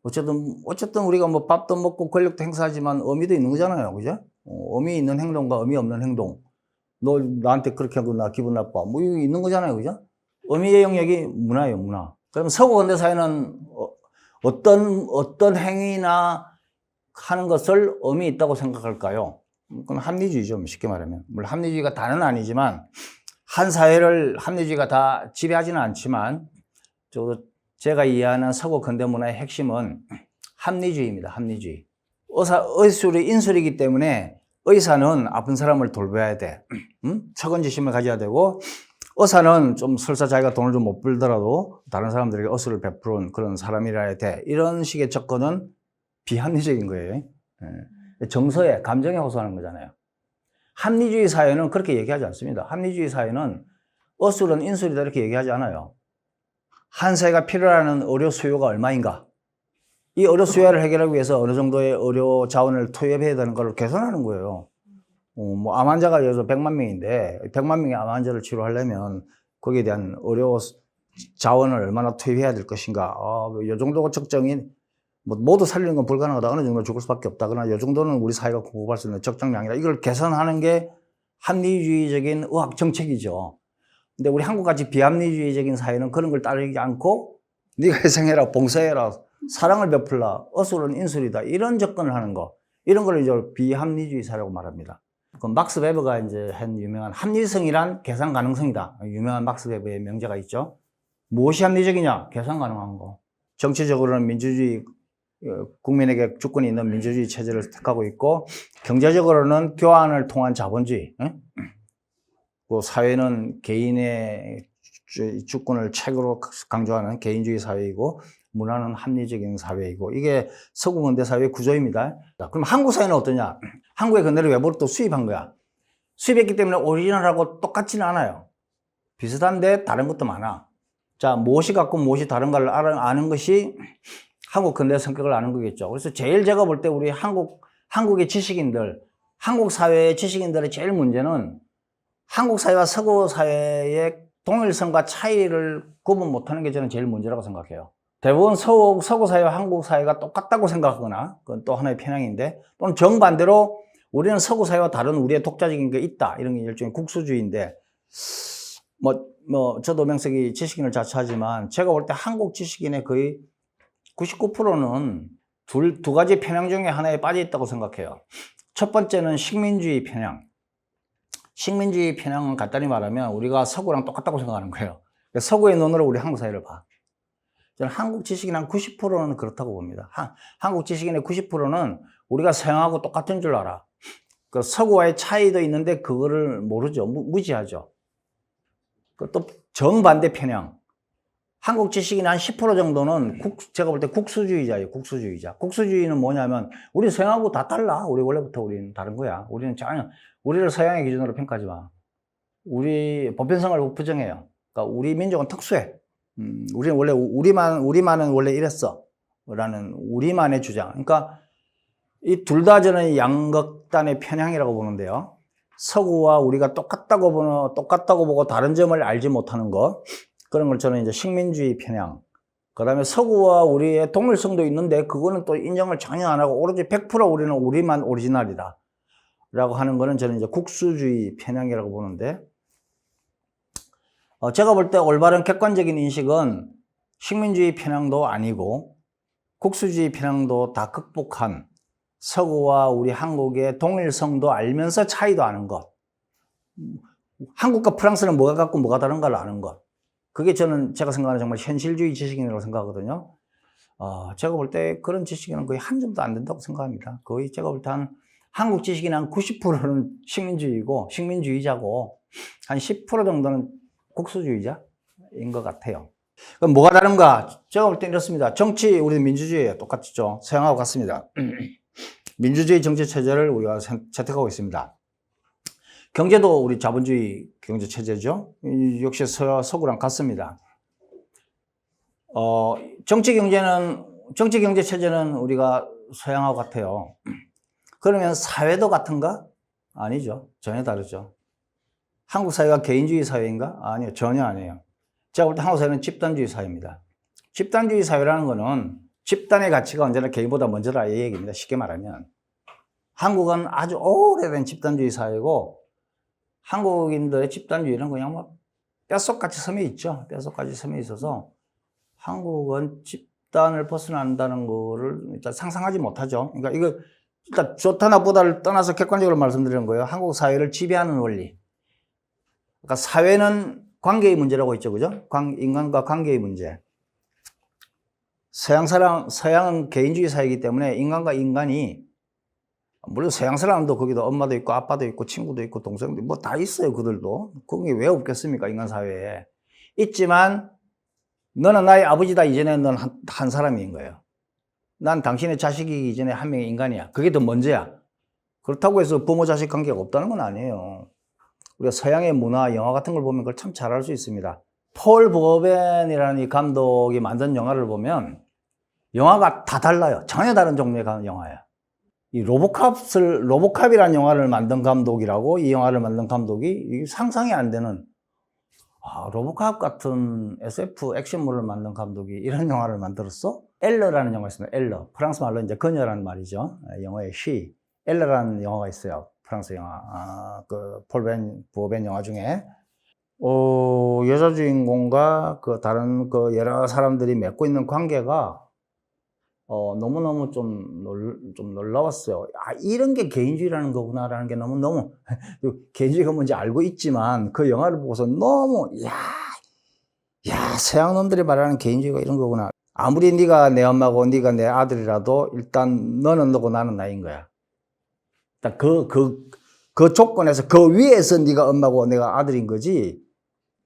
Speaker 1: 어쨌든 우리가 뭐 밥도 먹고 권력도 행사하지만 의미도 있는 거잖아요. 그죠? 의미 있는 행동과 의미 없는 행동. 너 나한테 그렇게 하고 나 기분 나빠. 뭐 이거 있는 거잖아요. 그죠? 의미의 영역이 문화예요, 문화. 그럼 서구 근대 사회는 어떤 행위나 하는 것을 의미 있다고 생각할까요? 그건 합리주의죠, 쉽게 말하면. 물론 합리주의가 다는 아니지만, 한 사회를 합리주의가 다 지배하지는 않지만, 제가 이해하는 서구 근대 문화의 핵심은 합리주의입니다, 합리주의. 의술이 인술이기 때문에 의사는 아픈 사람을 돌봐야 돼. 처근지심을 가져야 되고, 의사는 좀 설사 자기가 돈을 좀 못 벌더라도 다른 사람들에게 의술을 베푸는 그런 사람이라야 돼. 이런 식의 접근은 비합리적인 거예요. 정서에, 감정에 호소하는 거잖아요. 합리주의 사회는 그렇게 얘기하지 않습니다. 합리주의 사회는 의술은 인술이다 이렇게 얘기하지 않아요. 한 사회가 필요로 하는 의료 수요가 얼마인가? 이 의료 수요를 해결하기 위해서 어느 정도의 의료 자원을 투입해야 되는 걸 계산하는 거예요. 뭐 암 환자가 예를 들어 100만 명인데 100만 명의 암 환자를 치료하려면 거기에 대한 의료 자원을 얼마나 투입해야 될 것인가? 이 정도 적정이 뭐 모두 살리는 건 불가능하다. 어느 정도 죽을 수밖에 없다. 그러나 이 정도는 우리 사회가 공급할 수 있는 적정량이다. 이걸 계산하는 게 합리주의적인 의학 정책이죠. 근데 우리 한국같이 비합리주의적인 사회는 그런 걸 따르지 않고 네가 희생해라, 봉사해라, 사랑을 베풀라, 의술은 인술이다. 이런 접근을 하는 거. 이런 걸 이제 비합리주의 사회라고 말합니다. 그 막스 베버가 이제 한 유명한 합리성이란 계산 가능성이다. 유명한 막스 베버의 명제가 있죠. 무엇이 합리적이냐? 계산 가능한 거. 정치적으로는 민주주의, 국민에게 주권이 있는 민주주의 체제를 택하고 있고, 경제적으로는 교환을 통한 자본주의. 그 사회는 개인의 주권을 최고로 강조하는 개인주의 사회이고, 문화는 합리적인 사회이고, 이게 서구 근대 사회의 구조입니다. 그럼 한국 사회는 어떠냐? 한국의 근대를 외부로 또 수입한 거야. 수입했기 때문에 오리지널하고 똑같지는 않아요. 비슷한데 다른 것도 많아. 자, 무엇이 같고 무엇이 다른가를 아는 것이 한국 근대 성격을 아는 거겠죠. 그래서 제일 제가 볼 때 우리 한국의 지식인들, 한국 사회의 지식인들의 제일 문제는 한국 사회와 서구 사회의 동일성과 차이를 구분 못하는 게 저는 제일 문제라고 생각해요. 대부분 서구 사회와 한국 사회가 똑같다고 생각하거나, 그건 또 하나의 편향인데, 또는 정반대로 우리는 서구 사회와 다른 우리의 독자적인 게 있다. 이런 게 일종의 국수주의인데, 저도 명색이 지식인을 자처하지만, 제가 볼 때 한국 지식인의 거의 99%는 두 가지 편향 중에 하나에 빠져 있다고 생각해요. 첫 번째는 식민주의 편향. 식민주의 편향은 간단히 말하면 우리가 서구랑 똑같다고 생각하는 거예요. 서구의 눈으로 우리 한국 사회를 봐. 저는 한국 지식인 한 90%는 그렇다고 봅니다. 한국 지식인의 90%는 우리가 서양하고 똑같은 줄 알아. 그 서구와의 차이도 있는데 그거를 모르죠. 무지하죠. 또 정반대 편향. 한국 지식인 한 10% 정도는 제가 볼 때 국수주의자예요. 국수주의자. 국수주의는 뭐냐면 우리 서양하고 다 달라. 우리 원래부터 우리는 다른 거야. 우리는 전혀 우리를 서양의 기준으로 평가하지 마. 우리 보편성을 부정해요. 그러니까 우리 민족은 특수해. 우리는 원래 우리만은 원래 이랬어. 라는 우리만의 주장. 그러니까 이 둘 다 저는 양극단의 편향이라고 보는데요. 서구와 우리가 똑같다고 보고 다른 점을 알지 못하는 것. 그런 걸 저는 이제 식민주의 편향. 그 다음에 서구와 우리의 동일성도 있는데 그거는 또 인정을 전혀 안 하고 오로지 100% 우리는 우리만 오리지널이다. 라고 하는 거는 저는 이제 국수주의 편향이라고 보는데, 제가 볼 때 올바른 객관적인 인식은 식민주의 편향도 아니고 국수주의 편향도 다 극복한 서구와 우리 한국의 동일성도 알면서 차이도 아는 것. 한국과 프랑스는 뭐가 같고 뭐가 다른가를 아는 것. 그게 제가 생각하는 정말 현실주의 지식인이라고 생각하거든요. 제가 볼 때 그런 지식인은 거의 한 점도 안 된다고 생각합니다. 거의 제가 볼 때 한국 지식인 한 90%는 식민주의자고 한 10% 정도는 국수주의자인 것 같아요. 그럼 뭐가 다른가? 제가 볼 때 이렇습니다. 정치, 우리는 민주주의예요. 똑같죠. 서양하고 같습니다. 민주주의 정치 체제를 우리가 채택하고 있습니다. 경제도 우리 자본주의 경제 체제죠. 역시 서구랑 같습니다. 정치 경제 체제는 우리가 서양하고 같아요. 그러면 사회도 같은가? 아니죠. 전혀 다르죠. 한국 사회가 개인주의 사회인가? 아니요. 전혀 아니에요. 제가 볼 때 한국 사회는 집단주의 사회입니다. 집단주의 사회라는 거는 집단의 가치가 언제나 개인보다 먼저라 이 얘기입니다. 쉽게 말하면. 한국은 아주 오래된 집단주의 사회고 한국인들의 집단주의는 그냥 뭐 뼛속같이 섬에 있죠. 뼛속같이 섬에 있어서 한국은 집단을 벗어난다는 거를 일단 상상하지 못하죠. 그러니까 이거 일단 좋다 나쁘다를 떠나서 객관적으로 말씀드리는 거예요. 한국 사회를 지배하는 원리. 그러니까 사회는 관계의 문제라고 있죠. 그죠? 인간과 관계의 문제. 서양은 개인주의 사회이기 때문에 인간과 인간이, 물론 서양 사람도 거기도 엄마도 있고 아빠도 있고 친구도 있고 동생도 있고 뭐 다 있어요. 그들도. 그게 왜 없겠습니까? 인간 사회에. 있지만 너는 나의 아버지다 이전에 넌 한 사람인 거예요. 난 당신의 자식이기 이전에 한 명의 인간이야. 그게 더 먼저야. 그렇다고 해서 부모 자식 관계가 없다는 건 아니에요. 우리가 서양의 문화, 영화 같은 걸 보면 그걸 참 잘 알 수 있습니다. 폴 버벤이라는 이 감독이 만든 영화를 보면 영화가 다 달라요. 전혀 다른 종류의 영화예요. 이 로보캅이라는 영화를 만든 감독이라고, 이 영화를 만든 감독이 상상이 안 되는, 로보캅 같은 SF 액션물을 만든 감독이 이런 영화를 만들었어? 엘러라는 영화가 있습니다. 엘러. 프랑스 말로 이제 그녀라는 말이죠. 영어의 she. 엘러라는 영화가 있어요. 프랑스 영화. 폴 버벤 영화 중에. 여자 주인공과 다른 여러 사람들이 맺고 있는 관계가 너무너무 좀 놀라웠어요. 이런 게 개인주의라는 거구나라는 게 너무 개인주의가 뭔지 알고 있지만 그 영화를 보고서 너무 서양 놈들이 말하는 개인주의가 이런 거구나. 아무리 네가 내 엄마고 네가 내 아들이라도 일단 너는 너고 나는 나인 거야. 일단 그 조건에서 그 위에서 네가 엄마고 내가 아들인 거지.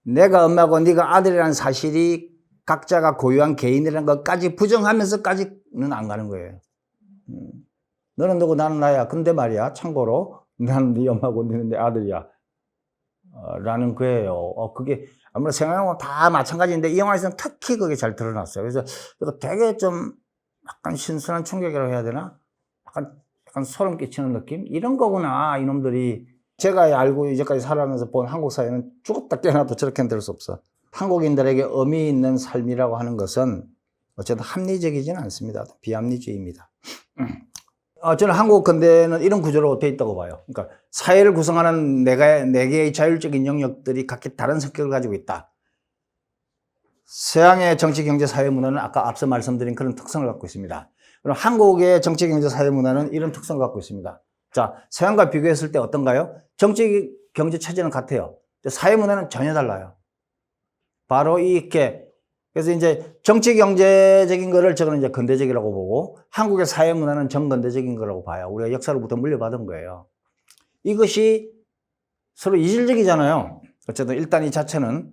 Speaker 1: 내가 엄마고 네가 아들이라는 사실이 각자가 고유한 개인이라는 것까지 부정하면서까지는 안 가는 거예요. 너는 너고 나는 나야. 근데 말이야, 참고로 나는 네 엄마고 너는 내 아들이야. 라는 거예요. 그게 아무래도 생각하고 다 마찬가지인데 이 영화에서는 특히 그게 잘 드러났어요. 그래서 되게 좀 약간 신선한 충격이라고 해야 되나? 약간 소름 끼치는 느낌? 이런 거구나, 이놈들이. 제가 알고 이제까지 살아가면서 본 한국 사회는 죽었다 깨어나도 저렇게는 될 수 없어. 한국인들에게 의미 있는 삶이라고 하는 것은 어쨌든 합리적이지는 않습니다. 비합리주의입니다. 저는 한국 근대는 이런 구조로 되어 있다고 봐요. 그러니까 사회를 구성하는 네 개의 자율적인 영역들이 각기 다른 성격을 가지고 있다. 서양의 정치, 경제, 사회 문화는 아까 앞서 말씀드린 그런 특성을 갖고 있습니다. 그럼 한국의 정치, 경제, 사회 문화는 이런 특성을 갖고 있습니다. 자, 서양과 비교했을 때 어떤가요? 정치, 경제 체제는 같아요. 사회 문화는 전혀 달라요. 바로 이렇게. 그래서 이제 정치, 경제적인 거를 저는 이제 근대적이라고 보고 한국의 사회 문화는 정근대적인 거라고 봐요. 우리가 역사로부터 물려받은 거예요. 이것이 서로 이질적이잖아요. 어쨌든 일단 이 자체는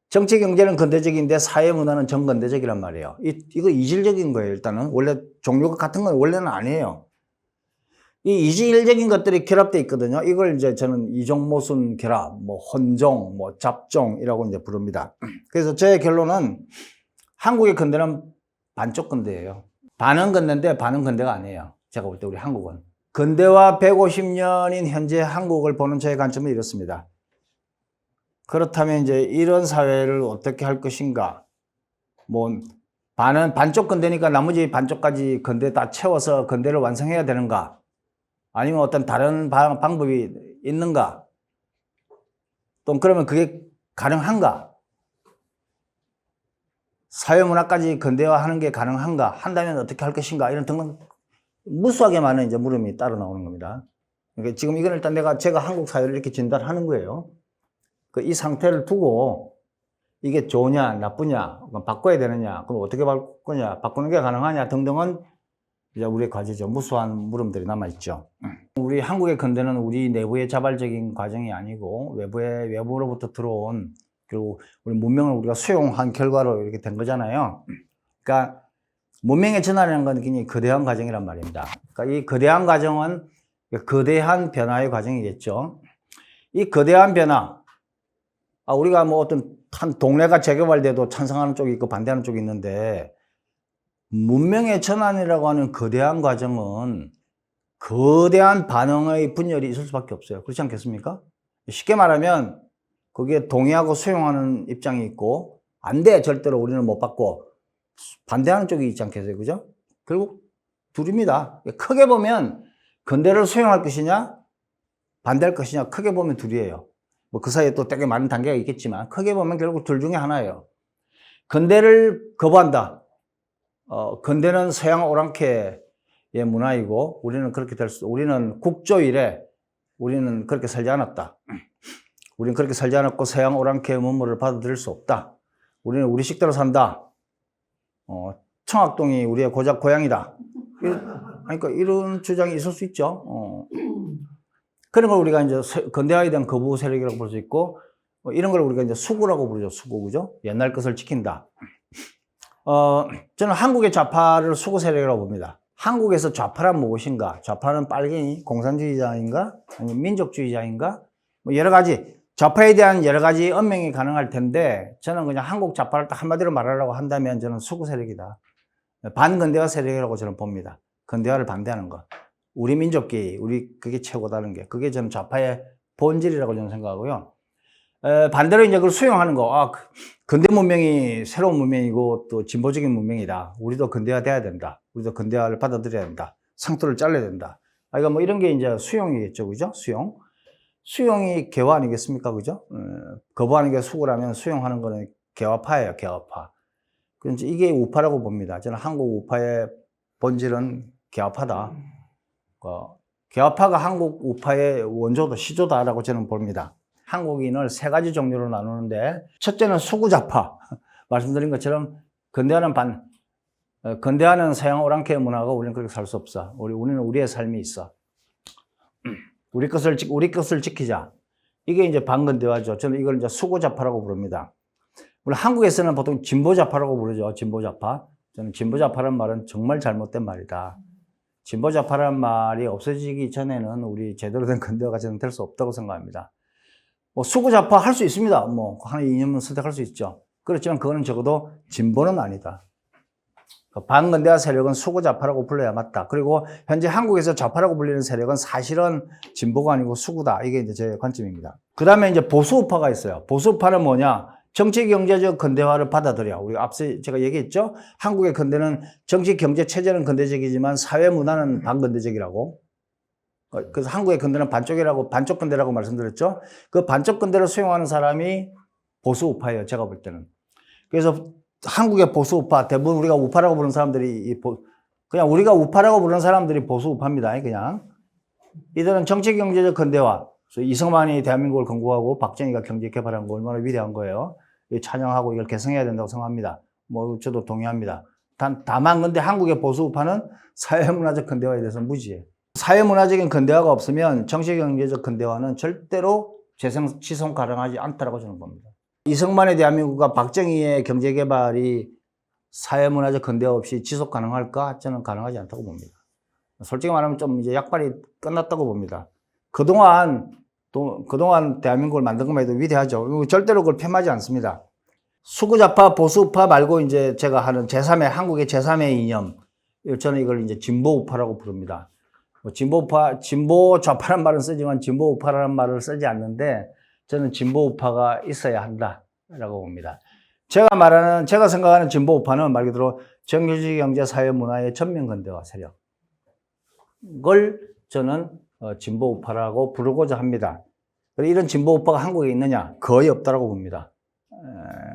Speaker 1: 정치 경제는 근대적인데 사회 문화는 정근대적이란 말이에요. 이거 이질적인 거예요. 일단은 원래 종류가 같은 건 원래는 아니에요. 이 이질적인 것들이 결합되어 있거든요. 이걸 이제 저는 이종모순 결합, 뭐 혼종, 뭐 잡종이라고 이제 부릅니다. 그래서 저의 결론은 한국의 근대는 반쪽 근대예요. 반은 근대인데 반은 근대가 아니에요. 제가 볼 때 우리 한국은. 근대와 150년인 현재 한국을 보는 저의 관점은 이렇습니다. 그렇다면 이제 이런 사회를 어떻게 할 것인가? 뭐 반은 반쪽 근대니까 나머지 반쪽까지 근대 다 채워서 근대를 완성해야 되는가? 아니면 어떤 다른 방법이 있는가? 또 그러면 그게 가능한가? 사회문화까지 근대화하는 게 가능한가? 한다면 어떻게 할 것인가? 이런 등등 무수하게 많은 이제 물음이 따라 나오는 겁니다. 그러니까 지금 이건 일단 제가 한국 사회를 이렇게 진단하는 거예요. 이 상태를 두고 이게 좋으냐, 나쁘냐, 바꿔야 되느냐, 그럼 어떻게 바꾸냐, 바꾸는 게 가능하냐 등등은 이제 우리의 과제죠. 무수한 물음들이 남아있죠. 우리 한국의 근대는 우리 내부의 자발적인 과정이 아니고 외부로부터 들어온 결국 우리 문명을 우리가 수용한 결과로 이렇게 된 거잖아요. 그러니까 문명의 전환이라는 건 굉장히 거대한 과정이란 말입니다. 그러니까 이 거대한 과정은 거대한 변화의 과정이겠죠. 이 거대한 변화, 우리가 뭐 어떤 한 동네가 재개발돼도 찬성하는 쪽이 있고 반대하는 쪽이 있는데 문명의 전환이라고 하는 거대한 과정은 거대한 반응의 분열이 있을 수밖에 없어요. 그렇지 않겠습니까? 쉽게 말하면 거기에 동의하고 수용하는 입장이 있고 안 돼, 절대로 우리는 못 받고 반대하는 쪽이 있지 않겠어요? 그죠? 결국 둘입니다. 크게 보면 근대를 수용할 것이냐 반대할 것이냐 크게 보면 둘이에요. 뭐 그 사이에 또 되게 많은 단계가 있겠지만 크게 보면 결국 둘 중에 하나예요. 근대를 거부한다. 근대는 서양 오랑캐의 문화이고 우리는 그렇게 우리는 국조 이래 우리는 그렇게 살지 않았다. 우리는 그렇게 살지 않았고 서양 오랑캐의 문물을 받아들일 수 없다. 우리는 우리 식대로 산다. 청학동이 우리의 고향이다. 그러니까 이런 주장이 있을 수 있죠. 그런 걸 우리가 이제 근대화에 대한 거부 세력이라고 볼 수 있고, 이런 걸 우리가 이제 수구라고 부르죠. 수구, 그죠? 옛날 것을 지킨다. 저는 한국의 좌파를 수구 세력이라고 봅니다. 한국에서 좌파란 무엇인가? 좌파는 빨갱이, 공산주의자인가? 아니면 민족주의자인가? 뭐 여러 가지, 좌파에 대한 여러 가지 언명이 가능할 텐데, 저는 그냥 한국 좌파를 딱 한마디로 말하려고 한다면 저는 수구 세력이다. 반근대화 세력이라고 저는 봅니다. 근대화를 반대하는 거. 우리 민족끼리, 그게 최고다는 게. 그게 저는 좌파의 본질이라고 저는 생각하고요. 반대로 이제 그걸 수용하는 거. 근대 문명이 새로운 문명이고 또 진보적인 문명이다. 우리도 근대화 돼야 된다. 우리도 근대화를 받아들여야 된다. 상투를 잘라야 된다. 그러니까 뭐 이런 게 이제 수용이겠죠. 그죠? 수용이 개화 아니겠습니까? 그죠? 거부하는 게 수구라면 수용하는 거는 개화파예요. 개화파. 그래서 이게 우파라고 봅니다. 저는 한국 우파의 본질은 개화파다. 개화파가 한국 우파의 원조도 시조다라고 저는 봅니다. 한국인을 세 가지 종류로 나누는데 첫째는 수구좌파. 말씀드린 것처럼 근대화는 서양 오랑캐 문화가 우리는 그렇게 살 수 없어. 우리는 우리의 삶이 있어. 우리 것을 지키자. 이게 이제 반근대화죠. 저는 이걸 이제 수구좌파라고 부릅니다. 물론 한국에서는 보통 진보좌파라고 부르죠. 진보좌파. 저는 진보좌파란 말은 정말 잘못된 말이다. 진보좌파라는 말이 없어지기 전에는 우리 제대로 된 근대화가 저는 될 수 없다고 생각합니다. 수구좌파 할 수 있습니다. 하나의 이념은 선택할 수 있죠. 그렇지만 그거는 적어도 진보는 아니다. 반근대화 세력은 수구좌파라고 불러야 맞다. 그리고 현재 한국에서 좌파라고 불리는 세력은 사실은 진보가 아니고 수구다. 이게 이제 제 관점입니다. 그 다음에 이제 보수우파가 있어요. 보수우파는 뭐냐? 정치 경제적 근대화를 받아들여. 우리가 앞서 제가 얘기했죠? 한국의 근대는 정치 경제 체제는 근대적이지만 사회 문화는 반근대적이라고. 그래서 한국의 근대는 반쪽 근대라고 말씀드렸죠? 그 반쪽 근대를 수용하는 사람이 보수우파예요. 제가 볼 때는. 그래서 한국의 보수우파, 대부분 우리가 우파라고 부르는 사람들이 그냥 우리가 우파라고 부르는 사람들이 보수우파입니다. 그냥. 이들은 정치 경제적 근대화. 이승만이 대한민국을 건국하고 박정희가 경제 개발한 거 얼마나 위대한 거예요. 찬양하고 이걸 개성해야 된다고 생각합니다. 저도 동의합니다. 다만 근데 한국의 보수우파는 사회문화적 근대화에 대해서 무지해요. 사회문화적인 근대화가 없으면 정치 경제적 근대화는 절대로 지속 가능하지 않다라고 저는 봅니다. 이승만의 대한민국과 박정희의 경제개발이 사회문화적 근대화 없이 지속 가능할까? 저는 가능하지 않다고 봅니다. 솔직히 말하면 좀 이제 약발이 끝났다고 봅니다. 그동안 대한민국을 만든 것만 해도 위대하죠. 절대로 그걸 폄하하지 않습니다. 수구좌파, 보수우파 말고 이제 제가 하는 한국의 제3의 이념. 저는 이걸 이제 진보우파라고 부릅니다. 진보 좌파라는 말은 쓰지만 진보우파라는 말을 쓰지 않는데 저는 진보우파가 있어야 한다라고 봅니다. 제가 생각하는 진보우파는 말 그대로 정규직 경제 사회 문화의 전면 근대화 세력을 저는 진보우파라고 부르고자 합니다. 이런 진보우파가 한국에 있느냐? 거의 없다라고 봅니다.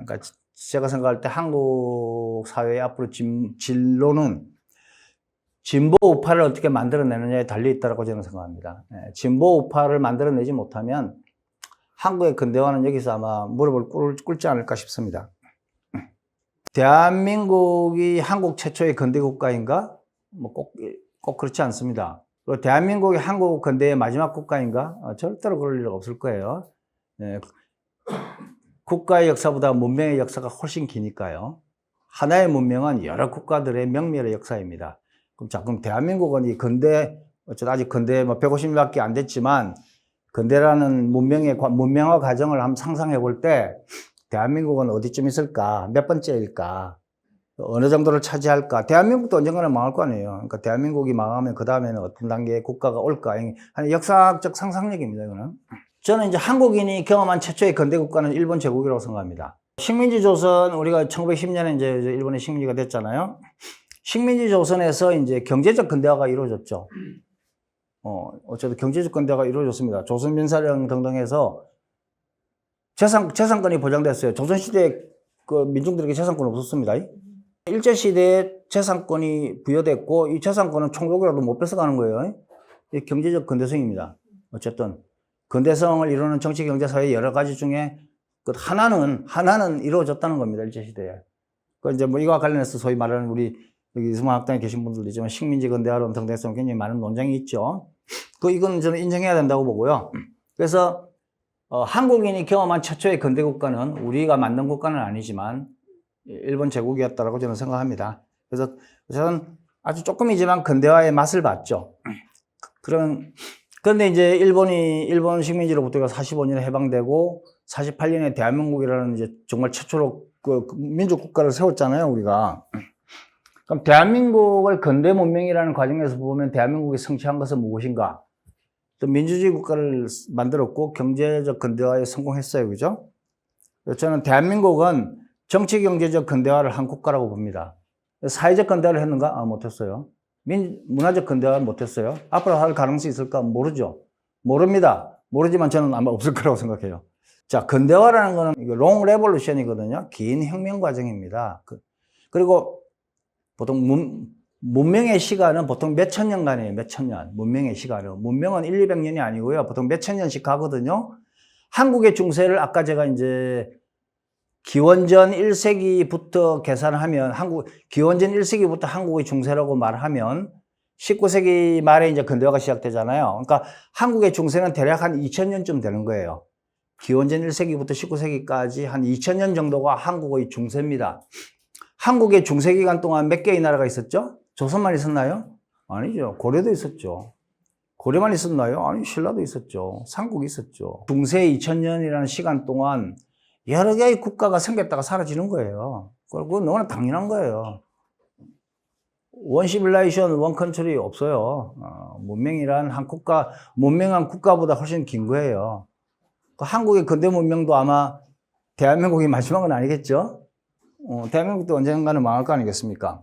Speaker 1: 그러니까 제가 생각할 때 한국 사회의 앞으로 진로는 진보우파를 어떻게 만들어내느냐에 달려있다고 저는 생각합니다. 진보우파를 만들어내지 못하면 한국의 근대화는 여기서 아마 무릎을 꿇지 않을까 싶습니다. 대한민국이 한국 최초의 근대국가인가? 꼭 그렇지 않습니다. 그리고 대한민국이 한국 근대의 마지막 국가인가? 절대로 그럴 일 없을 거예요. 국가의 역사보다 문명의 역사가 훨씬 기니까요. 하나의 문명은 여러 국가들의 명멸의 역사입니다. 그럼 대한민국은 이 근대, 아직 근대 150년밖에 안 됐지만, 근대라는 문명화 과정을 한번 상상해 볼 때, 대한민국은 어디쯤 있을까? 몇 번째일까? 어느 정도를 차지할까? 대한민국도 언젠가는 망할 거 아니에요. 그러니까 대한민국이 망하면 그 다음에는 어떤 단계의 국가가 올까? 하는 역사적 상상력입니다, 이거는. 저는 이제 한국인이 경험한 최초의 근대 국가는 일본 제국이라고 생각합니다. 식민지 조선, 우리가 1910년에 이제 일본의 식민지가 됐잖아요. 식민지 조선에서 이제 경제적 근대화가 이루어졌죠. 어쨌든 경제적 근대화가 이루어졌습니다. 조선 민사령 등등 해서 재산권이 보장됐어요. 조선시대에 그 민중들에게 재산권 없었습니다. 일제시대에 재산권이 부여됐고, 이 재산권은 총독이라도 못 뺏어가는 거예요. 이 경제적 근대성입니다. 어쨌든. 근대성을 이루는 정치, 경제, 사회 여러 가지 중에 그 하나는 이루어졌다는 겁니다. 일제시대에. 그 이제 뭐 이거와 관련해서 소위 말하는 우리 여기 이승만 학당에 계신 분들도 있지만 식민지 근대화론 등등해서 굉장히 많은 논쟁이 있죠. 이건 저는 인정해야 된다고 보고요. 그래서 한국인이 경험한 최초의 근대 국가는 우리가 만든 국가는 아니지만 일본 제국이었다라고 저는 생각합니다. 그래서 저는 아주 조금이지만 근대화의 맛을 봤죠. 그런데 이제 일본 식민지로부터 45년에 해방되고 48년에 대한민국이라는 이제 정말 최초로 그 민족 국가를 세웠잖아요, 우리가. 그럼 대한민국을 근대 문명이라는 과정에서 보면 대한민국이 성취한 것은 무엇인가? 또 민주주의 국가를 만들었고 경제적 근대화에 성공했어요, 그죠? 저는 대한민국은 정치 경제적 근대화를 한 국가라고 봅니다. 사회적 근대화를 했는가? 못했어요. 문화적 근대화를 못했어요. 앞으로 할 가능성이 있을까? 모르죠. 모릅니다. 모르지만 저는 아마 없을 거라고 생각해요. 자, 근대화라는 거는 롱 레볼루션이거든요. 긴 혁명 과정입니다. 그리고 보통 문명의 시간은 보통 몇천 년간이에요. 몇천 년. 문명의 시간은. 문명은 200년이 아니고요. 보통 몇천 년씩 가거든요. 한국의 중세를 아까 제가 이제 기원전 1세기부터 계산하면 기원전 1세기부터 한국의 중세라고 말하면 19세기 말에 이제 근대화가 시작되잖아요. 그러니까 한국의 중세는 대략 한 2000년쯤 되는 거예요. 기원전 1세기부터 19세기까지 한 2000년 정도가 한국의 중세입니다. 한국의 중세 기간 동안 몇 개의 나라가 있었죠? 조선만 있었나요? 아니죠. 고려도 있었죠. 고려만 있었나요? 아니, 신라도 있었죠. 삼국이 있었죠. 중세 2000년이라는 시간 동안 여러 개의 국가가 생겼다가 사라지는 거예요. 그건 너무나 당연한 거예요. 원 시빌라이션, 원 컨트리 없어요. 문명이란 문명한 국가보다 훨씬 긴 거예요. 한국의 근대 문명도 아마 대한민국이 마지막은 아니겠죠? 대한민국도 언젠가는 망할 거 아니겠습니까?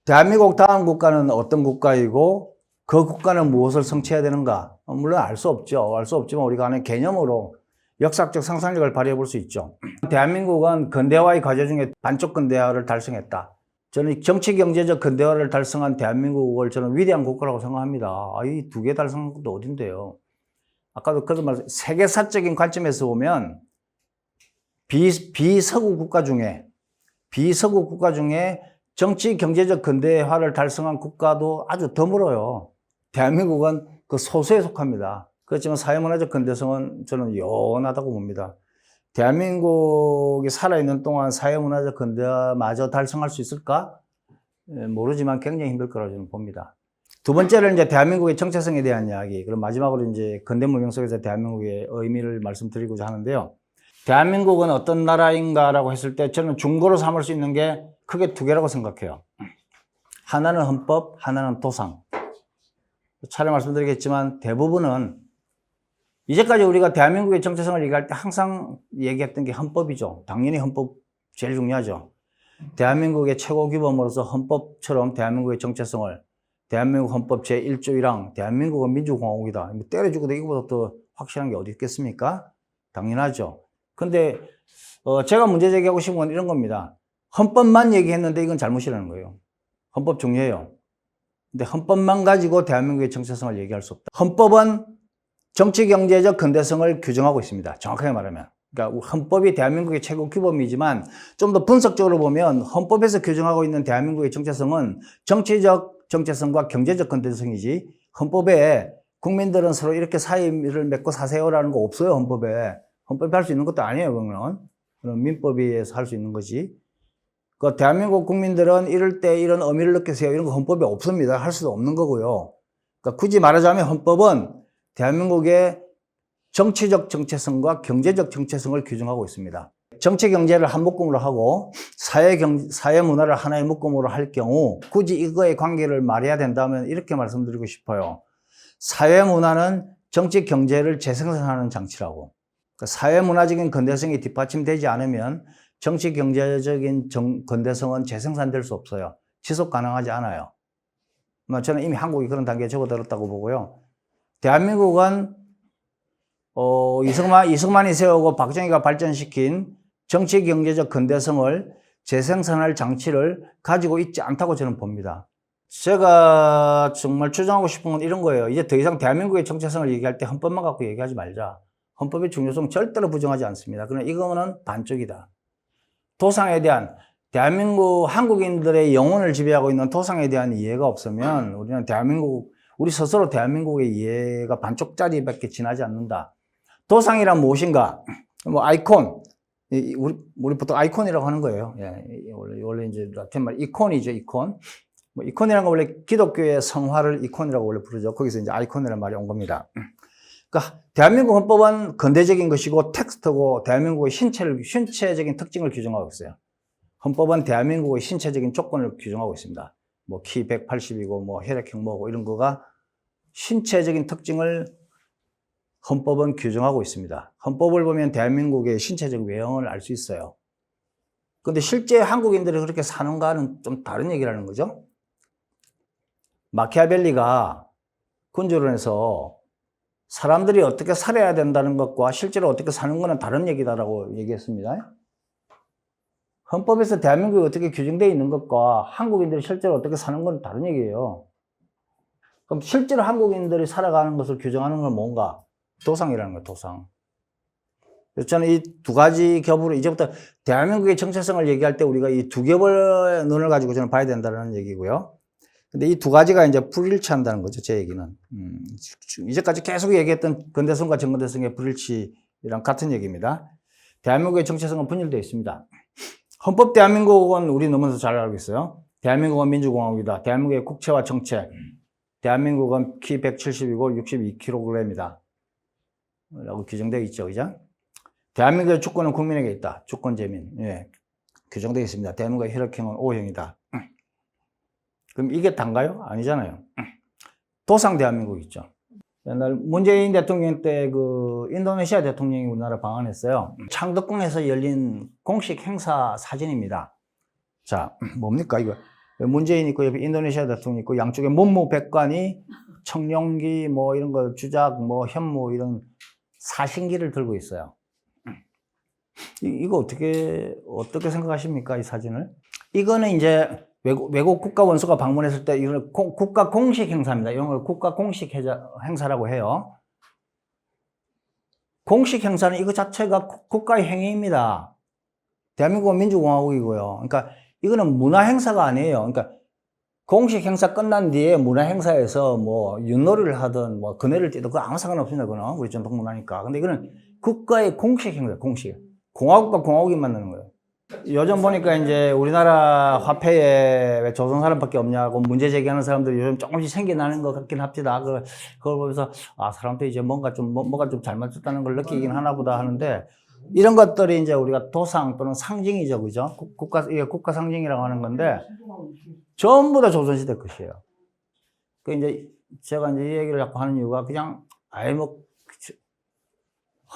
Speaker 1: 대한민국 다음 국가는 어떤 국가이고 그 국가는 무엇을 성취해야 되는가? 물론 알 수 없죠. 알 수 없지만 우리가 하는 개념으로 역사적 상상력을 발휘해 볼 수 있죠. 대한민국은 근대화의 과제 중에 반쪽 근대화를 달성했다. 저는 정치 경제적 근대화를 달성한 대한민국을 저는 위대한 국가라고 생각합니다. 이 두 개 달성한 것도 어딘데요. 아까도 그런 말, 세계사적인 관점에서 보면 비서구 국가 중에 정치 경제적 근대화를 달성한 국가도 아주 드물어요. 대한민국은 그 소수에 속합니다. 그렇지만 사회문화적 근대성은 저는 요원하다고 봅니다. 대한민국이 살아있는 동안 사회문화적 근대화마저 달성할 수 있을까? 모르지만 굉장히 힘들 거라고 저는 봅니다. 두 번째는 이제 대한민국의 정체성에 대한 이야기. 그럼 마지막으로 이제 근대문명 속에서 대한민국의 의미를 말씀드리고자 하는데요. 대한민국은 어떤 나라인가라고 했을 때 저는 중고로 삼을 수 있는 게 크게 두 개라고 생각해요. 하나는 헌법, 하나는 도상. 차례 말씀드리겠지만 대부분은 이제까지 우리가 대한민국의 정체성을 얘기할 때 항상 얘기했던 게 헌법이죠. 당연히 헌법 제일 중요하죠. 대한민국의 최고 규범으로서 헌법처럼 대한민국의 정체성을 대한민국 헌법 제1조 1항 대한민국은 민주공화국이다. 때려주고도 이거보다 더 확실한 게 어디 있겠습니까? 당연하죠. 근데 제가 문제 제기하고 싶은 건 이런 겁니다. 헌법만 얘기했는데 이건 잘못이라는 거예요. 헌법 중요해요. 근데 헌법만 가지고 대한민국의 정체성을 얘기할 수 없다. 헌법은 정치 경제적 근대성을 규정하고 있습니다. 정확하게 말하면. 그러니까 헌법이 대한민국의 최고 규범이지만 좀 더 분석적으로 보면 헌법에서 규정하고 있는 대한민국의 정체성은 정치적 정체성과 경제적 근대성이지 헌법에 국민들은 서로 이렇게 사이를 맺고 사세요라는 거 없어요. 헌법에 할 수 있는 것도 아니에요. 그러면 민법에 의해서 할 수 있는 거지. 그 대한민국 국민들은 이럴 때 이런 의미를 느끼세요. 이런 거 헌법에 없습니다. 할 수도 없는 거고요. 그러니까 굳이 말하자면 헌법은 대한민국의 정치적 정체성과 경제적 정체성을 규정하고 있습니다. 정치 경제를 한 묶음으로 하고 사회 문화를 하나의 묶음으로 할 경우 굳이 이거의 관계를 말해야 된다면 이렇게 말씀드리고 싶어요. 사회 문화는 정치 경제를 재생산하는 장치라고. 그러니까 사회 문화적인 근대성이 뒷받침되지 않으면 정치 경제적인 근대성은 재생산될 수 없어요. 지속 가능하지 않아요. 저는 이미 한국이 그런 단계에 접어들었다고 보고요. 대한민국은 이승만이 세우고 박정희가 발전시킨 정치 경제적 근대성을 재생산할 장치를 가지고 있지 않다고 저는 봅니다. 제가 정말 주장하고 싶은 건 이런 거예요. 이제 더 이상 대한민국의 정체성을 얘기할 때 헌법만 갖고 얘기하지 말자. 헌법의 중요성 절대로 부정하지 않습니다. 그러나 이거는 반쪽이다. 도상에 대한 대한민국 한국인들의 영혼을 지배하고 있는 도상에 대한 이해가 없으면 우리는 우리 스스로 대한민국의 이해가 반쪽짜리밖에 지나지 않는다. 도상이란 무엇인가? 뭐 아이콘. 우리 보통 아이콘이라고 하는 거예요. 예, 원래 이제 라틴 말 이콘이죠, 이콘. 뭐 이콘이라는 건 원래 기독교의 성화를 이콘이라고 원래 부르죠. 거기서 이제 아이콘이라는 말이 온 겁니다. 그러니까 대한민국 헌법은 근대적인 것이고 텍스트고 대한민국의 신체적인 특징을 규정하고 있어요. 헌법은 대한민국의 신체적인 조건을 규정하고 있습니다. 뭐 키 180이고 뭐 혈액형 뭐고 이런 거가 신체적인 특징을 헌법은 규정하고 있습니다. 헌법을 보면 대한민국의 신체적 외형을 알 수 있어요. 그런데 실제 한국인들이 그렇게 사는가는 좀 다른 얘기라는 거죠. 마키아벨리가 군주론에서 사람들이 어떻게 살아야 된다는 것과 실제로 어떻게 사는 것은 다른 얘기다라고 얘기했습니다. 헌법에서 대한민국이 어떻게 규정되어 있는 것과 한국인들이 실제로 어떻게 사는 건 다른 얘기예요. 그럼 실제로 한국인들이 살아가는 것을 규정하는 건 뭔가? 도상이라는 거예요, 도상. 그래서 저는 이 두 가지 겹으로 이제부터 대한민국의 정체성을 얘기할 때 우리가 이 두 겹의 눈을 가지고 저는 봐야 된다는 얘기고요. 근데 이 두 가지가 이제 불일치한다는 거죠, 제 얘기는. 이제까지 계속 얘기했던 근대성과 정근대성의 불일치랑 같은 얘기입니다. 대한민국의 정체성은 분열되어 있습니다. 헌법 대한민국은 우리 너무나 잘 알고 있어요. 대한민국은 민주공화국이다. 대한민국의 국채와 정체. 대한민국은 키 170이고 62kg이다. 라고 규정되어 있죠, 그죠? 대한민국의 주권은 국민에게 있다. 주권재민. 예. 규정되어 있습니다. 대한민국의 혈액형은 O형이다. 그럼 이게 단가요? 아니잖아요. 도상 대한민국 있죠. 옛날 문재인 대통령 때 그 인도네시아 대통령이 우리나라 방한했어요. 창덕궁에서 열린 공식 행사 사진입니다. 자, 뭡니까 이거? 문재인 있고 옆에 인도네시아 대통령 있고 양쪽에 문무백관이 청룡기 뭐 이런 거 주작 뭐 현무 이런 사신기를 들고 있어요. 이거 어떻게 생각하십니까 이 사진을? 이거는 이제 외국 국가 원수가 방문했을 때 이거는 국가 공식 행사입니다. 이런 걸 국가 공식 행사라고 해요. 공식 행사는 이거 자체가 국가의 행위입니다. 대한민국은 민주공화국이고요. 그러니까 이거는 문화 행사가 아니에요. 그러니까 공식 행사 끝난 뒤에 문화 행사에서 뭐 윷놀이를 하든 뭐 그네를 뛰든 그거 아무 상관없습니다. 그거는 우리 전통 문화니까. 근데 이거는 국가의 공식 행사, 공식 공화국과 공화국이 만나는 거예요. 요즘 보니까 이제 우리나라 화폐에 왜 조선 사람밖에 없냐고 문제 제기하는 사람들이 요즘 조금씩 생겨나는 것 같긴 합니다. 그걸 보면서, 아, 사람들이 이제 뭔가 좀 잘못됐다는 걸 느끼긴 하나 보다 하는데, 이런 것들이 이제 우리가 도상 또는 상징이죠. 그죠? 이게 국가 상징이라고 하는 건데, 전부 다 조선시대 것이에요. 그 이제 제가 이제 이 얘기를 자꾸 하는 이유가 그냥, 아예 뭐,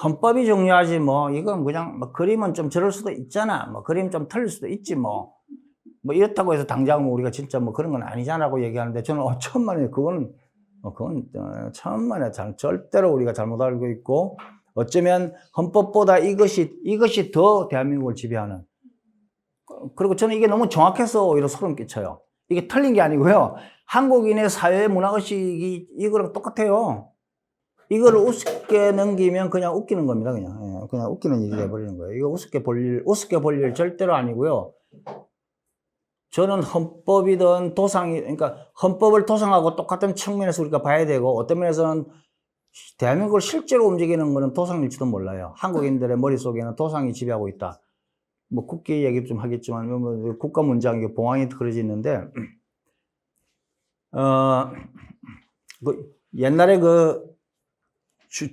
Speaker 1: 헌법이 중요하지 뭐 이건 그냥 뭐 그림은 좀 저럴 수도 있잖아 뭐 그림 좀 틀릴 수도 있지 뭐 이렇다고 해서 당장 뭐 우리가 진짜 뭐 그런 건 아니잖아고 얘기하는데 저는 천만에 그건 천만에 절대로 우리가 잘못 알고 있고 어쩌면 헌법보다 이것이 더 대한민국을 지배하는 그리고 저는 이게 너무 정확해서 오히려 소름 끼쳐요. 이게 틀린 게 아니고요. 한국인의 사회 문화의식이 이거랑 똑같아요. 이거를 우습게 넘기면 그냥 웃기는 겁니다. 그냥 웃기는 일이 돼버리는 거예요. 이거 우습게 볼 일 절대로 아니고요. 저는 헌법이든 그러니까 헌법을 도상하고 똑같은 측면에서 우리가 봐야 되고 어떤 면에서는 대한민국을 실제로 움직이는 거는 도상일지도 몰라요. 한국인들의 머릿속에는 도상이 지배하고 있다. 뭐 국기 얘기 좀 하겠지만 뭐 국가 문장 봉황이 그려져 있는데 옛날에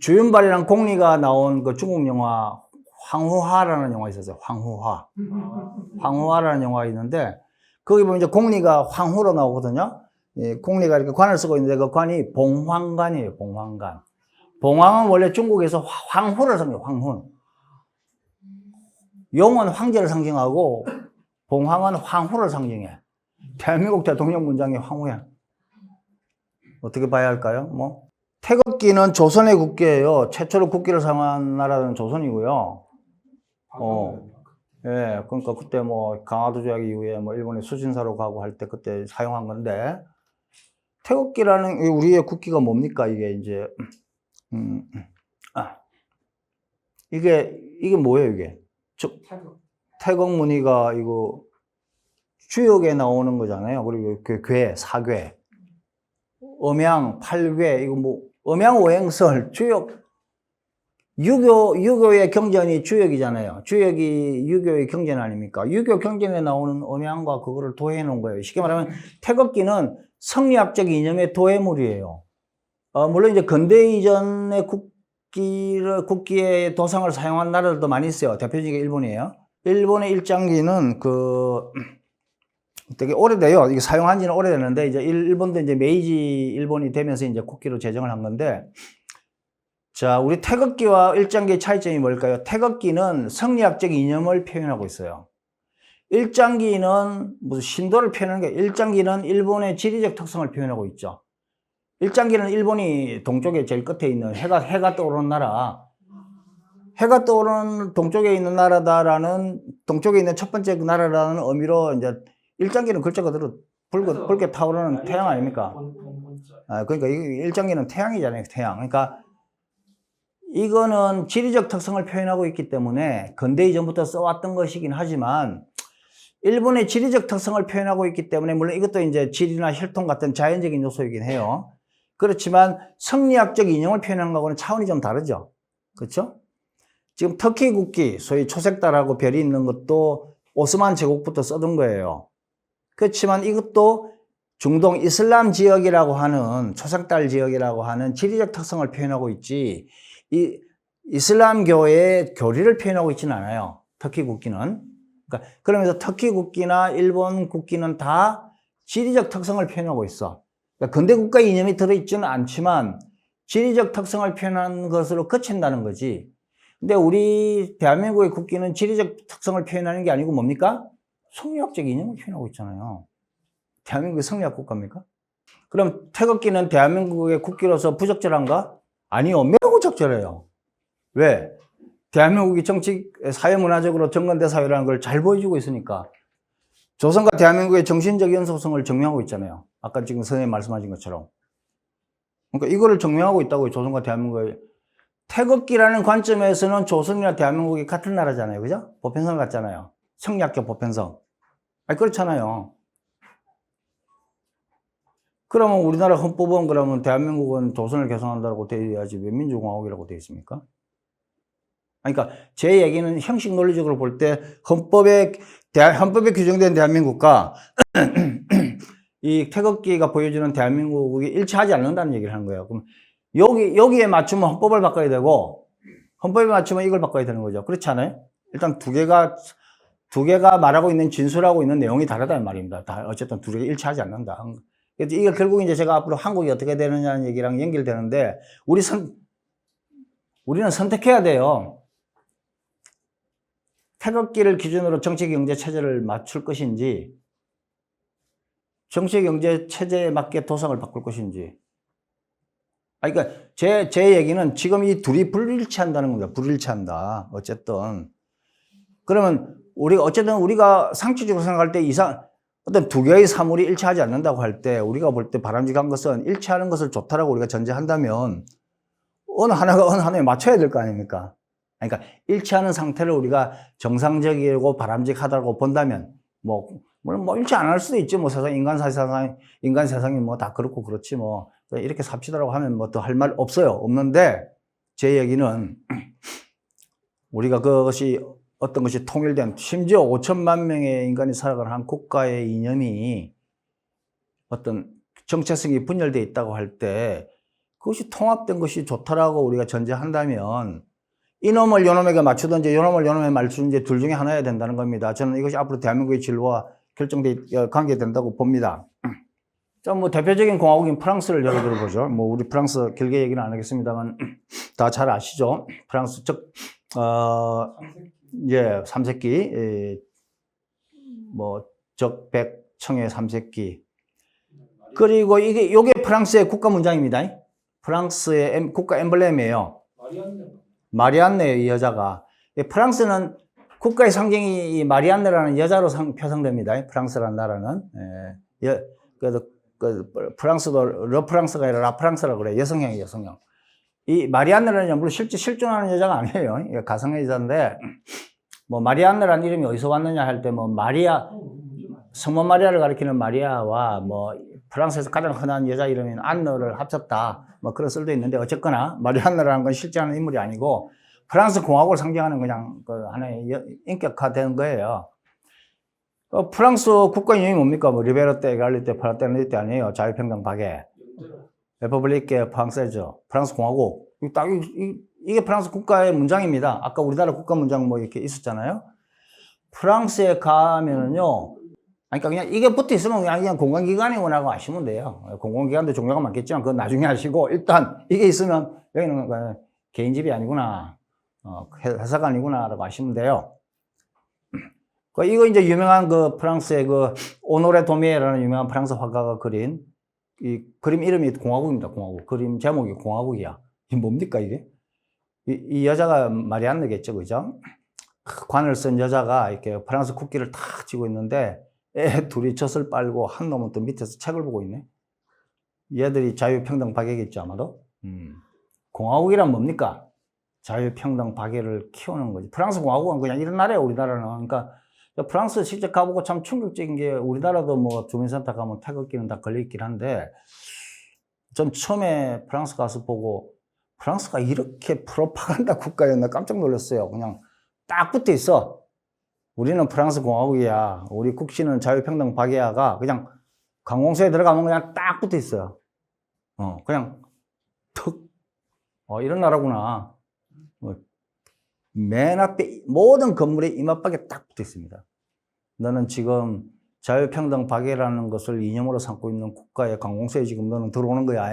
Speaker 1: 주윤발이랑 공리가 나온 그 중국 영화 황후화라는 영화 있었어요. 황후화라는 영화가 있는데 거기 보면 이제 공리가 황후로 나오거든요. 예, 공리가 이렇게 관을 쓰고 있는데 그 관이 봉황관이에요. 봉황관. 봉황은 원래 중국에서 황후를 상징해요. 황후. 용은 황제를 상징하고 봉황은 황후를 상징해. 대한민국 대통령 문장이 황후야. 어떻게 봐야 할까요? 뭐 태극기는 조선의 국기예요. 최초로 국기를 사용한 나라는 조선이고요. 예, 그러니까 그때 뭐 강화도 조약 이후에 뭐 일본이 수신사로 가고 할 때 그때 사용한 건데 태극기라는 우리의 국기가 뭡니까? 이게 이제 이게 뭐예요? 이게 태극 무늬가 이거 주역에 나오는 거잖아요. 그리고 그 사괴, 음양, 팔괴 이거 뭐 음양오행설 주역 유교의 경전이 주역이잖아요. 주역이 유교의 경전 아닙니까? 유교 경전에 나오는 음양과 그거를 도해해 놓은 거예요. 쉽게 말하면 태극기는 성리학적 이념의 도해물이에요. 물론 이제 근대 이전의 국기의 도상을 사용한 나라들도 많이 있어요. 대표적인 게 일본이에요. 일본의 일장기는 되게 오래돼요. 이게 사용한 지는 오래됐는데, 이제 일본도 이제 메이지 일본이 되면서 이제 국기로 제정을 한 건데, 자, 우리 태극기와 일장기의 차이점이 뭘까요? 태극기는 성리학적 이념을 표현하고 있어요. 일장기는 무슨 신도를 표현하는 게 일장기는 일본의 지리적 특성을 표현하고 있죠. 일장기는 일본이 동쪽에 제일 끝에 있는 해가 떠오르는 나라. 해가 떠오르는 동쪽에 있는 나라다라는, 동쪽에 있는 첫 번째 나라라는 의미로 이제 일장기는 글자 그대로 붉게 타오르는 태양 아닙니까? 그러니까 일장기는 태양이잖아요, 태양. 그러니까 이거는 지리적 특성을 표현하고 있기 때문에 근대 이전부터 써왔던 것이긴 하지만 일본의 지리적 특성을 표현하고 있기 때문에 물론 이것도 이제 지리나 혈통 같은 자연적인 요소이긴 해요. 그렇지만 성리학적 이념을 표현하는 거하고는 차원이 좀 다르죠. 그렇죠? 지금 터키 국기, 소위 초색달하고 별이 있는 것도 오스만 제국부터 쓰던 거예요. 그렇지만 이것도 중동 이슬람 지역이라고 하는 초색달 지역이라고 하는 지리적 특성을 표현하고 있지 이슬람교의 교리를 표현하고 있지는 않아요. 터키 국기는. 그러면서 터키 국기나 일본 국기는 다 지리적 특성을 표현하고 있어. 그러니까 근대 국가 이념이 들어있지는 않지만 지리적 특성을 표현하는 것으로 그친다는 거지. 근데 우리 대한민국의 국기는 지리적 특성을 표현하는 게 아니고 뭡니까? 성리학적 이념을 표현하고 있잖아요. 대한민국이 성리학 국가입니까? 그럼 태극기는 대한민국의 국기로서 부적절한가? 아니요, 매우 적절해요. 왜? 대한민국이 사회문화적으로 정건대 사회라는 걸 잘 보여주고 있으니까. 조선과 대한민국의 정신적 연속성을 증명하고 있잖아요. 아까 지금 선생님 말씀하신 것처럼. 그러니까 이거를 증명하고 있다고요, 조선과 대한민국의. 태극기라는 관점에서는 조선이나 대한민국이 같은 나라잖아요. 그죠? 보편성을 갖잖아요. 성리학적 보편성. 그렇잖아요. 그러면 우리나라 헌법은 그러면 대한민국은 조선을 개성한다고 되어 있어야지 왜 민주공화국이라고 되어 있습니까? 그러니까 제 얘기는 형식 논리적으로 볼 때 헌법에 규정된 대한민국과 이 태극기가 보여주는 대한민국이 일치하지 않는다는 얘기를 하는 거예요. 그럼 여기에 맞추면 헌법을 바꿔야 되고, 헌법에 맞추면 이걸 바꿔야 되는 거죠. 그렇지 않아요? 일단 두 개가 말하고 있는 진술하고 있는 내용이 다르다는 말입니다. 어쨌든 두 개가 일치하지 않는다. 그래서 이게 결국 이제 제가 앞으로 한국이 어떻게 되느냐는 얘기랑 연결되는데, 우리는 선택해야 돼요. 태극기를 기준으로 정치 경제 체제를 맞출 것인지, 정치 경제 체제에 맞게 도상을 바꿀 것인지. 그러니까 제 얘기는 지금 이 둘이 불일치한다는 겁니다. 불일치한다. 어쨌든. 그러면 우리가 상식적으로 생각할 때 어떤 두 개의 사물이 일치하지 않는다고 할 때 우리가 볼 때 바람직한 것은 일치하는 것을 좋다라고 우리가 전제한다면 어느 하나에 맞춰야 될 거 아닙니까? 그러니까 일치하는 상태를 우리가 정상적이고 바람직하다고 본다면 물론 일치 안 할 수도 있지. 인간 세상이 뭐 다 그렇고 그렇지 뭐 이렇게 삽시다라고 하면 뭐 더 할 말 없어요. 없는데 제 얘기는 우리가 어떤 것이 통일된, 심지어 5천만 명의 인간이 살아가는 한 국가의 이념이 어떤 정체성이 분열되어 있다고 할 때 그것이 통합된 것이 좋다라고 우리가 전제한다면 이놈을 요놈에게 맞추든지 요놈을 요놈에 맞추든지 둘 중에 하나여야 된다는 겁니다. 저는 이것이 앞으로 대한민국의 진로와 관계된다고 봅니다. 자, 대표적인 공화국인 프랑스를 예를 들어보죠. 우리 프랑스 길게 얘기는 안 하겠습니다만 다 잘 아시죠? 프랑스 삼색기, 적백청의 삼색기. 그리고 요게 프랑스의 국가 문장입니다. 프랑스의 국가 엠블렘이에요. 마리안네예요, 이 여자가. 프랑스는 국가의 상징이 이 마리안네라는 여자로 표상됩니다. 프랑스라는 나라는. 프랑스도 르프랑스가 아니라 라프랑스라고 그래요. 여성형이에요, 여성형. 이 마리안네라는 물론 실제 실존하는 여자가 아니에요. 가상의 여자인데, 마리안네라는 이름이 어디서 왔느냐 할 때, 성모 마리아를 가리키는 마리아와, 프랑스에서 가장 흔한 여자 이름인 안느를 합쳤다. 그런 썰도 있는데, 어쨌거나, 마리안네라는 건 실제하는 인물이 아니고, 프랑스 공화국을 상징하는 그냥 하나의 인격화된 거예요. 프랑스 국가 이름이 뭡니까? 리베르 때, 에갈리 때, 프라테르니 때 아니에요. 자유평등 박애. 레퍼블리케 프랑세죠. 프랑스 공화국. 이게 프랑스 국가의 문장입니다. 아까 우리나라 국가 문장 이렇게 있었잖아요. 프랑스에 가면은요, 그냥 이게 붙어 있으면 그냥 공공기관이구나라고 아시면 돼요. 공공기관도 종류가 많겠지만 그건 나중에 하시고, 일단 이게 있으면 여기는 개인집이 아니구나, 회사가 아니구나라고 아시면 돼요. 이거 이제 유명한 프랑스의 오노레 도미에라는 유명한 프랑스 화가가 그린 이 그림 이름이 공화국입니다. 공화국. 그림 제목이 공화국이야. 이게 뭡니까, 이게? 이 여자가 마리안느겠죠, 그죠? 관을 쓴 여자가 이렇게 프랑스 국기를 탁 쥐고 있는데 둘이 젖을 빨고 한 놈은 또 밑에서 책을 보고 있네. 얘들이 자유평등 박애겠죠, 아마도. 공화국이란 뭡니까? 자유평등 박애를 키우는 거지. 프랑스 공화국은 그냥 이런 나라예요, 우리나라는. 그러니까 프랑스 직접 가보고 참 충격적인 게 우리나라도 주민센터 가면 태극기는 다 걸려있긴 한데 전 처음에 프랑스 가서 보고 프랑스가 이렇게 프로파간다 국가였나 깜짝 놀랐어요. 그냥 딱 붙어 있어. 우리는 프랑스 공화국이야. 우리 국시는 자유평등 박애야가 그냥 관공서에 들어가면 그냥 딱 붙어 있어요. 그냥 툭. 이런 나라구나. 맨 앞에 모든 건물의 이마박에 딱 붙어 있습니다. 너는 지금 자유평등 박애라는 것을 이념으로 삼고 있는 국가의 관공서에 지금 너는 들어오는 거야.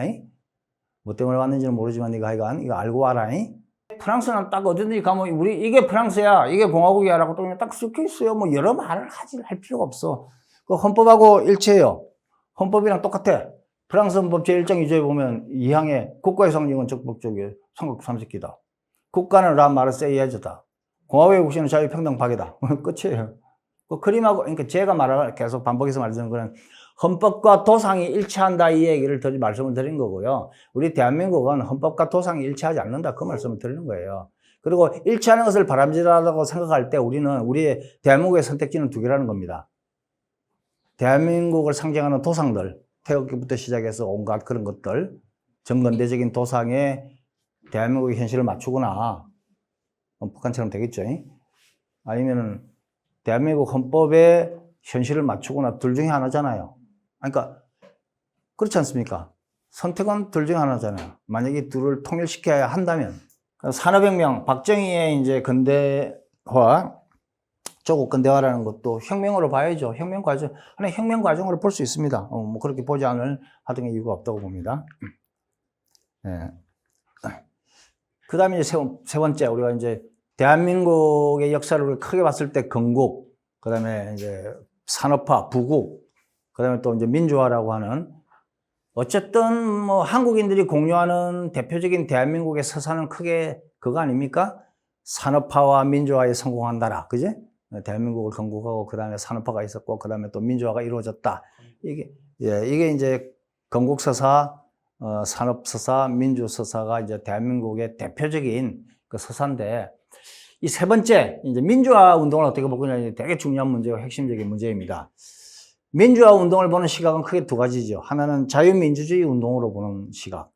Speaker 1: 뭐 때문에 왔는지는 모르지만 네가 하여간 이거 알고 와라. 프랑스는 딱 어디든지 가면 이게 프랑스야, 이게 공화국이야 라고 딱 적혀 있어요. 여러 말을 할 필요가 없어. 헌법하고 일치해요. 헌법이랑 똑같아. 프랑스 헌법 제1장 2조에 보면 2항에 국가의 상징은 적법적이에요. 삼국 삼색기다. 국가는 라 마르세이에즈다. 공화국의 국시는 자유평등 박애다. 끝이에요. 그림하고, 그러니까 제가 계속 반복해서 말씀드리는 거는 헌법과 도상이 일치한다 이 얘기를 말씀을 드린 거고요. 우리 대한민국은 헌법과 도상이 일치하지 않는다 그 말씀을 드리는 거예요. 그리고 일치하는 것을 바람직하다고 생각할 때 우리의 대한민국의 선택지는 두 개라는 겁니다. 대한민국을 상징하는 도상들, 태극기부터 시작해서 온갖 그런 것들, 정근대적인 도상에 대한민국의 현실을 맞추거나 북한처럼 되겠죠. 아니면은 대한민국 헌법에 현실을 맞추거나 둘 중에 하나잖아요. 그러니까 그렇지 않습니까? 선택은 둘 중에 하나잖아요. 만약에 둘을 통일시켜야 한다면 산업혁명, 박정희의 이제 근대화, 조국 근대화라는 것도 혁명으로 봐야죠. 혁명 과정, 하나의 혁명 과정으로 볼 수 있습니다. 뭐 그렇게 보지 않을 하등의 이유가 없다고 봅니다. 네. 그 다음에 이제 세 번째, 우리가 이제 대한민국의 역사를 크게 봤을 때 건국, 그 다음에 이제 산업화, 부국, 그 다음에 또 이제 민주화라고 하는, 어쨌든 뭐 한국인들이 공유하는 대표적인 대한민국의 서사는 크게 그거 아닙니까? 산업화와 민주화에 성공한다라. 그지? 대한민국을 건국하고 그 다음에 산업화가 있었고 그 다음에 또 민주화가 이루어졌다. 이게 이제 건국서사, 산업서사, 민주서사가 이제 대한민국의 대표적인 그 서사인데, 이 세 번째, 이제 민주화 운동을 어떻게 볼 거냐, 되게 중요한 문제고 핵심적인 문제입니다. 민주화 운동을 보는 시각은 크게 두 가지죠. 하나는 자유민주주의 운동으로 보는 시각.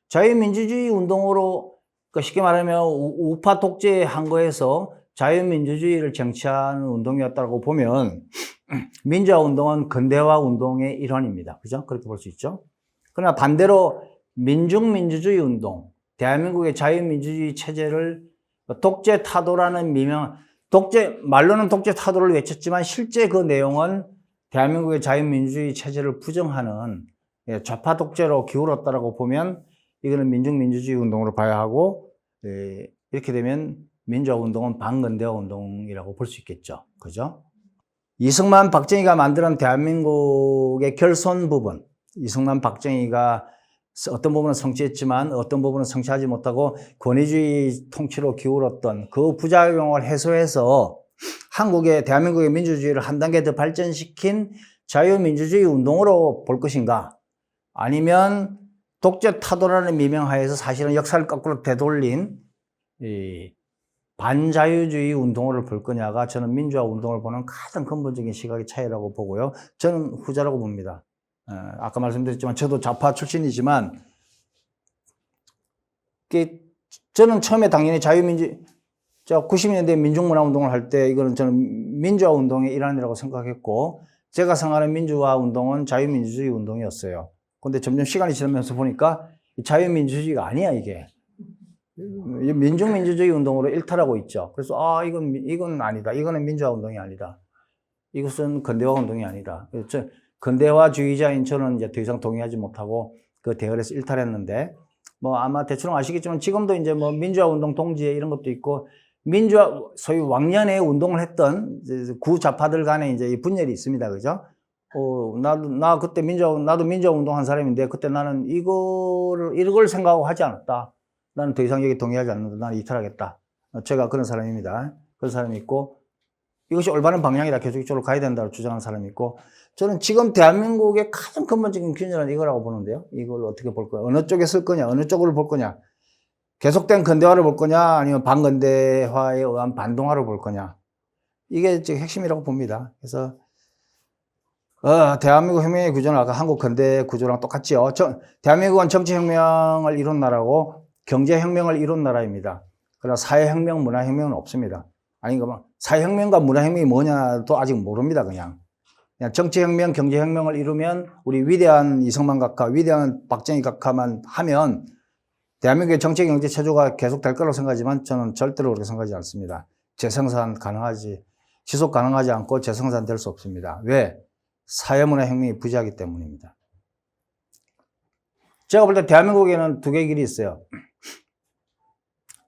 Speaker 1: 자유민주주의 운동으로, 쉽게 말하면 우파 독재에 한 거에서 자유민주주의를 쟁취하는 운동이었다고 보면 민주화 운동은 근대화 운동의 일환입니다. 그죠? 그렇게 볼 수 있죠. 그러나 반대로 민중민주주의 운동, 대한민국의 자유민주주의 체제를 독재 타도라는 말로는 독재 타도를 외쳤지만 실제 그 내용은 대한민국의 자유민주주의 체제를 부정하는 좌파 독재로 기울었다라고 보면 이거는 민중민주주의 운동으로 봐야 하고, 이렇게 되면 민주화 운동은 반근대화 운동이라고 볼 수 있겠죠. 그죠? 이승만, 박정희가 만드는 대한민국의 결손 부분, 이승만, 박정희가 어떤 부분은 성취했지만 어떤 부분은 성취하지 못하고 권위주의 통치로 기울었던 그 부작용을 해소해서 대한민국의 민주주의를 한 단계 더 발전시킨 자유민주주의 운동으로 볼 것인가? 아니면 독재 타도라는 미명하에서 사실은 역사를 거꾸로 되돌린 이 반자유주의 운동으로 볼 거냐가 저는 민주화 운동을 보는 가장 근본적인 시각의 차이라고 보고요. 저는 후자라고 봅니다. 아까 말씀드렸지만 저도 좌파 출신이지만 저는 처음에 당연히 90년대 민중문화운동을 할 때 이거는 저는 민주화 운동의 일환이라고 생각했고, 제가 생각하는 민주화 운동은 자유민주주의 운동이었어요. 근데 점점 시간이 지나면서 보니까 자유민주주의가 아니야, 이게. 민중민주주의 운동으로 일탈하고 있죠. 그래서 이건 아니다. 이거는 민주화 운동이 아니다. 이것은 근대화 운동이 아니다. 그래서 근대화주의자인 저는 이제 더 이상 동의하지 못하고 그 대열에서 일탈했는데, 뭐 아마 대충 아시겠지만 지금도 이제 뭐 민주화 운동 동지에 이런 것도 있고, 소위 왕년에 운동을 했던 구좌파들 간에 이제 이 분열이 있습니다. 그죠? 그때 나도 민주화 운동 한 사람인데, 그때 나는 이걸 생각하고 하지 않았다. 나는 더 이상 여기 동의하지 않는다. 나는 이탈하겠다. 제가 그런 사람입니다. 그런 사람이 있고, 이것이 올바른 방향이다. 계속 이쪽으로 가야 된다고 주장하는 사람이 있고, 저는 지금 대한민국의 가장 근본적인 균열은 이거라고 보는데요. 이걸 어떻게 볼 거야? 어느 쪽에 쓸 거냐? 어느 쪽으로 볼 거냐? 계속된 근대화를 볼 거냐? 아니면 반근대화에 의한 반동화를 볼 거냐? 이게 지금 핵심이라고 봅니다. 그래서 대한민국 혁명의 구조는 아까 한국 근대 구조랑 똑같지요. 대한민국은 정치혁명을 이룬 나라고 경제혁명을 이룬 나라입니다. 그러나 사회혁명, 문화혁명은 없습니다. 사회혁명과 문화혁명이 뭐냐도 아직 모릅니다. 그냥 정치혁명, 경제혁명을 이루면 우리 위대한 이승만 각하, 위대한 박정희 각하만 하면 대한민국의 정치, 경제 체조가 계속 될 거라고 생각하지만 저는 절대로 그렇게 생각하지 않습니다. 지속 가능하지 않고 재생산 될 수 없습니다. 왜? 사회문화혁명이 부재하기 때문입니다. 제가 볼 때 대한민국에는 두 개의 길이 있어요.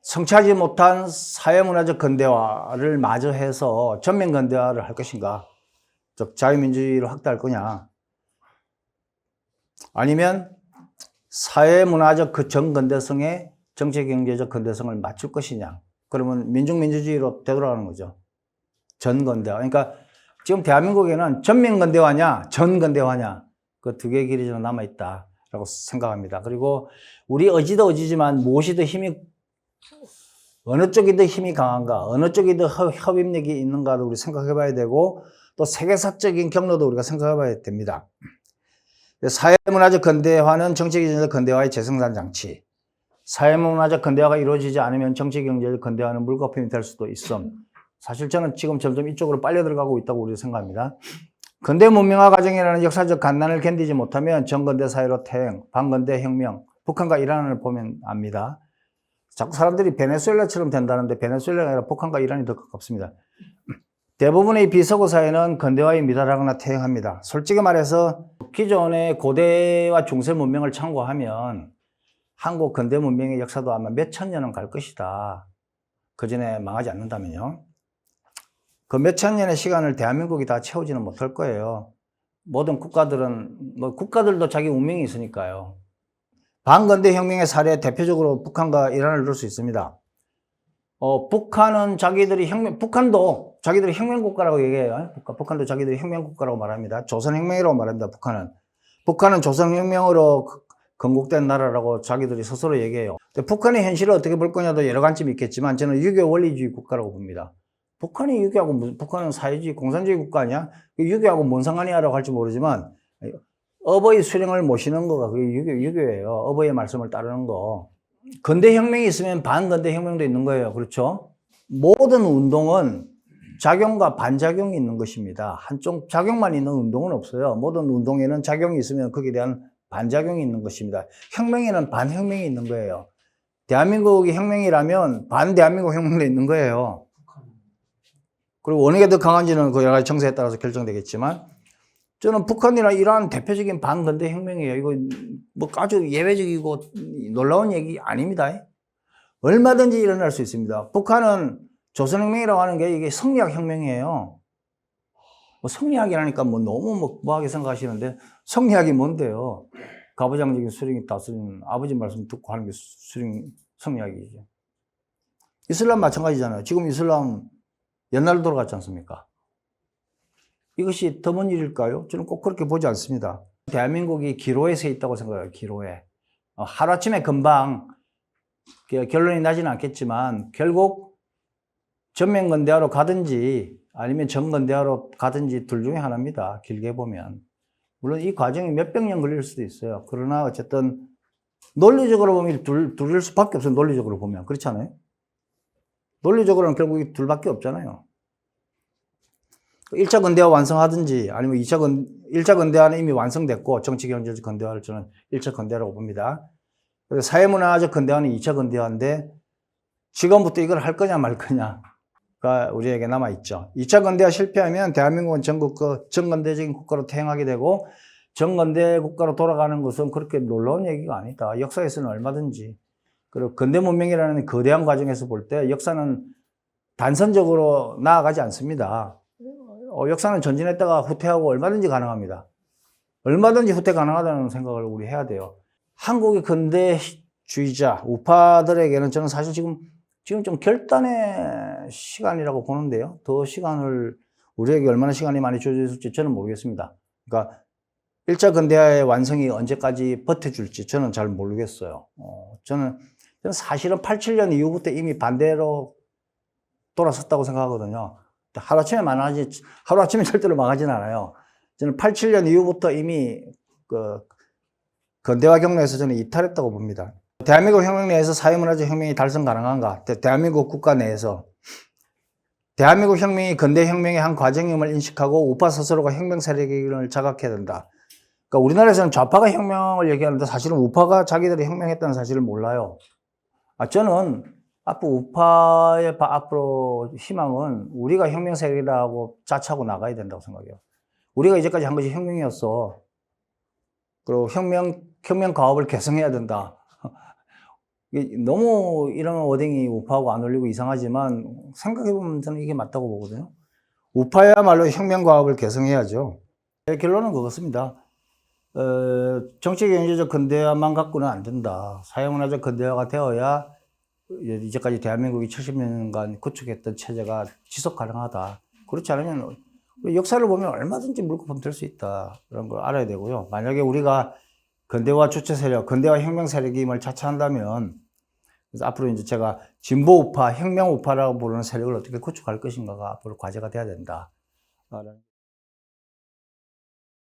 Speaker 1: 성취하지 못한 사회문화적 근대화를 마저 해서 전면 근대화를 할 것인가? 즉 자유민주주의를 확대할 거냐? 아니면 사회문화적 그 전근대성에 정치경제적 근대성을 맞출 것이냐? 그러면 민중민주주의로 되돌아가는 거죠. 전근대화. 그러니까 지금 대한민국에는 전면근대화냐, 전근대화냐, 그 두 개의 길이 좀 남아있다라고 생각합니다. 그리고 우리 의지도 의지지만 무엇이 더 어느 쪽이 더 힘이 강한가, 어느 쪽이 더 협입력이 있는가를 우리 생각해 봐야 되고, 또 세계사적인 경로도 우리가 생각해 봐야 됩니다. 사회문화적 근대화는 정치기준적 근대화의 재생산 장치. 사회문화적 근대화가 이루어지지 않으면 정치-경제적 근대화는 물거품이 될 수도 있음. 사실 저는 지금 점점 이쪽으로 빨려 들어가고 있다고 우리 생각합니다. 근대 문명화 과정이라는 역사적 간난을 견디지 못하면 정근대 사회로 퇴행, 반근대 혁명, 북한과 이란을 보면 압니다. 자꾸 사람들이 베네수엘라처럼 된다는데 베네수엘라가 아니라 북한과 이란이 더 가깝습니다. 대부분의 비서구 사회는 근대화에 미달하거나 퇴행합니다. 솔직히 말해서 기존의 고대와 중세 문명을 참고하면 한국 근대 문명의 역사도 아마 몇천 년은 갈 것이다. 그 전에 망하지 않는다면요. 그 몇천 년의 시간을 대한민국이 다 채우지는 못할 거예요. 모든 국가들은, 국가들도 자기 운명이 있으니까요. 반근대 혁명의 사례 대표적으로 북한과 이란을 들 수 있습니다. 북한은 북한도 자기들이 혁명국가라고 얘기해요. 북한도 자기들이 혁명국가라고 말합니다. 조선혁명이라고 말합니다. 북한은 조선혁명으로 건국된 나라라고 자기들이 스스로 얘기해요. 북한의 현실을 어떻게 볼 거냐도 여러 관점이 있겠지만 저는 유교 원리주의 국가라고 봅니다. 북한은 사회주의, 공산주의 국가 아니야? 유교하고 뭔 상관이야라고 할지 모르지만 어버이 수령을 모시는 거가 그게 유교예요. 어버이의 말씀을 따르는 거. 근대 혁명이 있으면 반근대 혁명도 있는 거예요. 그렇죠? 모든 운동은 작용과 반작용이 있는 것입니다. 한쪽 작용만 있는 운동은 없어요. 모든 운동에는 작용이 있으면 거기에 대한 반작용이 있는 것입니다. 혁명에는 반혁명이 있는 거예요. 대한민국이 혁명이라면 반대한민국 혁명도 있는 거예요. 그리고 어느 게 더 강한지는 그 여러 가지 정세에 따라서 결정되겠지만 저는 북한이나 이란 대표적인 반근대 혁명이에요. 이거 뭐 아주 예외적이고 놀라운 얘기 아닙니다. 얼마든지 일어날 수 있습니다. 북한은 조선혁명이라고 하는 게 이게 성리학 혁명이에요. 뭐 성리학이라니까 뭐 너무 뭐하게 생각하시는데 성리학이 뭔데요? 가부장적인 수령이 다스리는 아버지 말씀 듣고 하는 게 성리학이죠. 이슬람 마찬가지잖아요. 지금 이슬람 옛날로 돌아갔지 않습니까? 이것이 드문 일일까요? 저는 꼭 그렇게 보지 않습니다. 대한민국이 기로에 서 있다고 생각해요. 기로에. 하루아침에 금방 결론이 나지는 않겠지만 결국 전면근대화로 가든지 아니면 정근대화로 가든지 둘 중에 하나입니다. 길게 보면. 물론 이 과정이 몇백 년 걸릴 수도 있어요. 그러나 어쨌든 논리적으로 보면 둘일 수밖에 없어요. 논리적으로 보면. 그렇지 않아요? 논리적으로는 결국 이 둘밖에 없잖아요. 1차 근대화 완성하든지 아니면 1차 근대화는 이미 완성됐고 정치 경제적 근대화를 저는 1차 근대화라고 봅니다. 그래서 사회문화적 근대화는 2차 근대화인데 지금부터 이걸 할 거냐 말 거냐가 우리에게 남아있죠. 2차 근대화 실패하면 대한민국은 정근대적인 국가로 퇴행하게 되고 정근대 국가로 돌아가는 것은 그렇게 놀라운 얘기가 아니다. 역사에서는 얼마든지. 그리고 근대 문명이라는 거대한 과정에서 볼 때 역사는 단선적으로 나아가지 않습니다. 역사는 전진했다가 후퇴하고 얼마든지 가능합니다. 얼마든지 후퇴 가능하다는 생각을 우리 해야 돼요. 한국의 근대주의자, 우파들에게는 저는 사실 지금 좀 결단의 시간이라고 보는데요. 더 시간을, 우리에게 얼마나 시간이 많이 주어져 있을지 저는 모르겠습니다. 그러니까 1차 근대화의 완성이 언제까지 버텨줄지 저는 잘 모르겠어요. 저는 사실은 87년 이후부터 이미 반대로 돌아섰다고 생각하거든요. 하루아침에 절대로 망하지는 않아요. 저는 87년 이후부터 이미 근대화 경로에서 저는 이탈했다고 봅니다. 대한민국 혁명 내에서 사회문화적 혁명이 달성 가능한가? 대한민국 국가 내에서 대한민국 혁명이 근대 혁명의 한 과정임을 인식하고 우파 스스로가 혁명 세력을 자각해야 된다. 그러니까 우리나라에서는 좌파가 혁명을 얘기하는데 사실은 우파가 자기들이 혁명했다는 사실을 몰라요. 저는 우파의 앞으로 희망은 우리가 혁명 세력이라고 자처하고 나가야 된다고 생각해요. 우리가 이제까지 한 것이 혁명이었어. 그리고 혁명 과업을 개성해야 된다. 너무 이런 워딩이 우파하고 안 어울리고 이상하지만 생각해보면 저는 이게 맞다고 보거든요. 우파야말로 혁명 과업을 개성해야죠. 결론은 그렇습니다. 정치 경제적 근대화만 갖고는 안 된다. 사회문화적 근대화가 되어야 이제까지 대한민국이 70년간 구축했던 체제가 지속 가능하다. 그렇지 않으면 역사를 보면 얼마든지 물거품 될 수 있다. 그런 걸 알아야 되고요. 만약에 우리가 근대화 주체 세력, 근대화 혁명 세력임을 자처한다면 그래서 앞으로 이제 제가 진보 우파, 혁명 우파라고 부르는 세력을 어떻게 구축할 것인가가 앞으로 과제가 돼야 된다.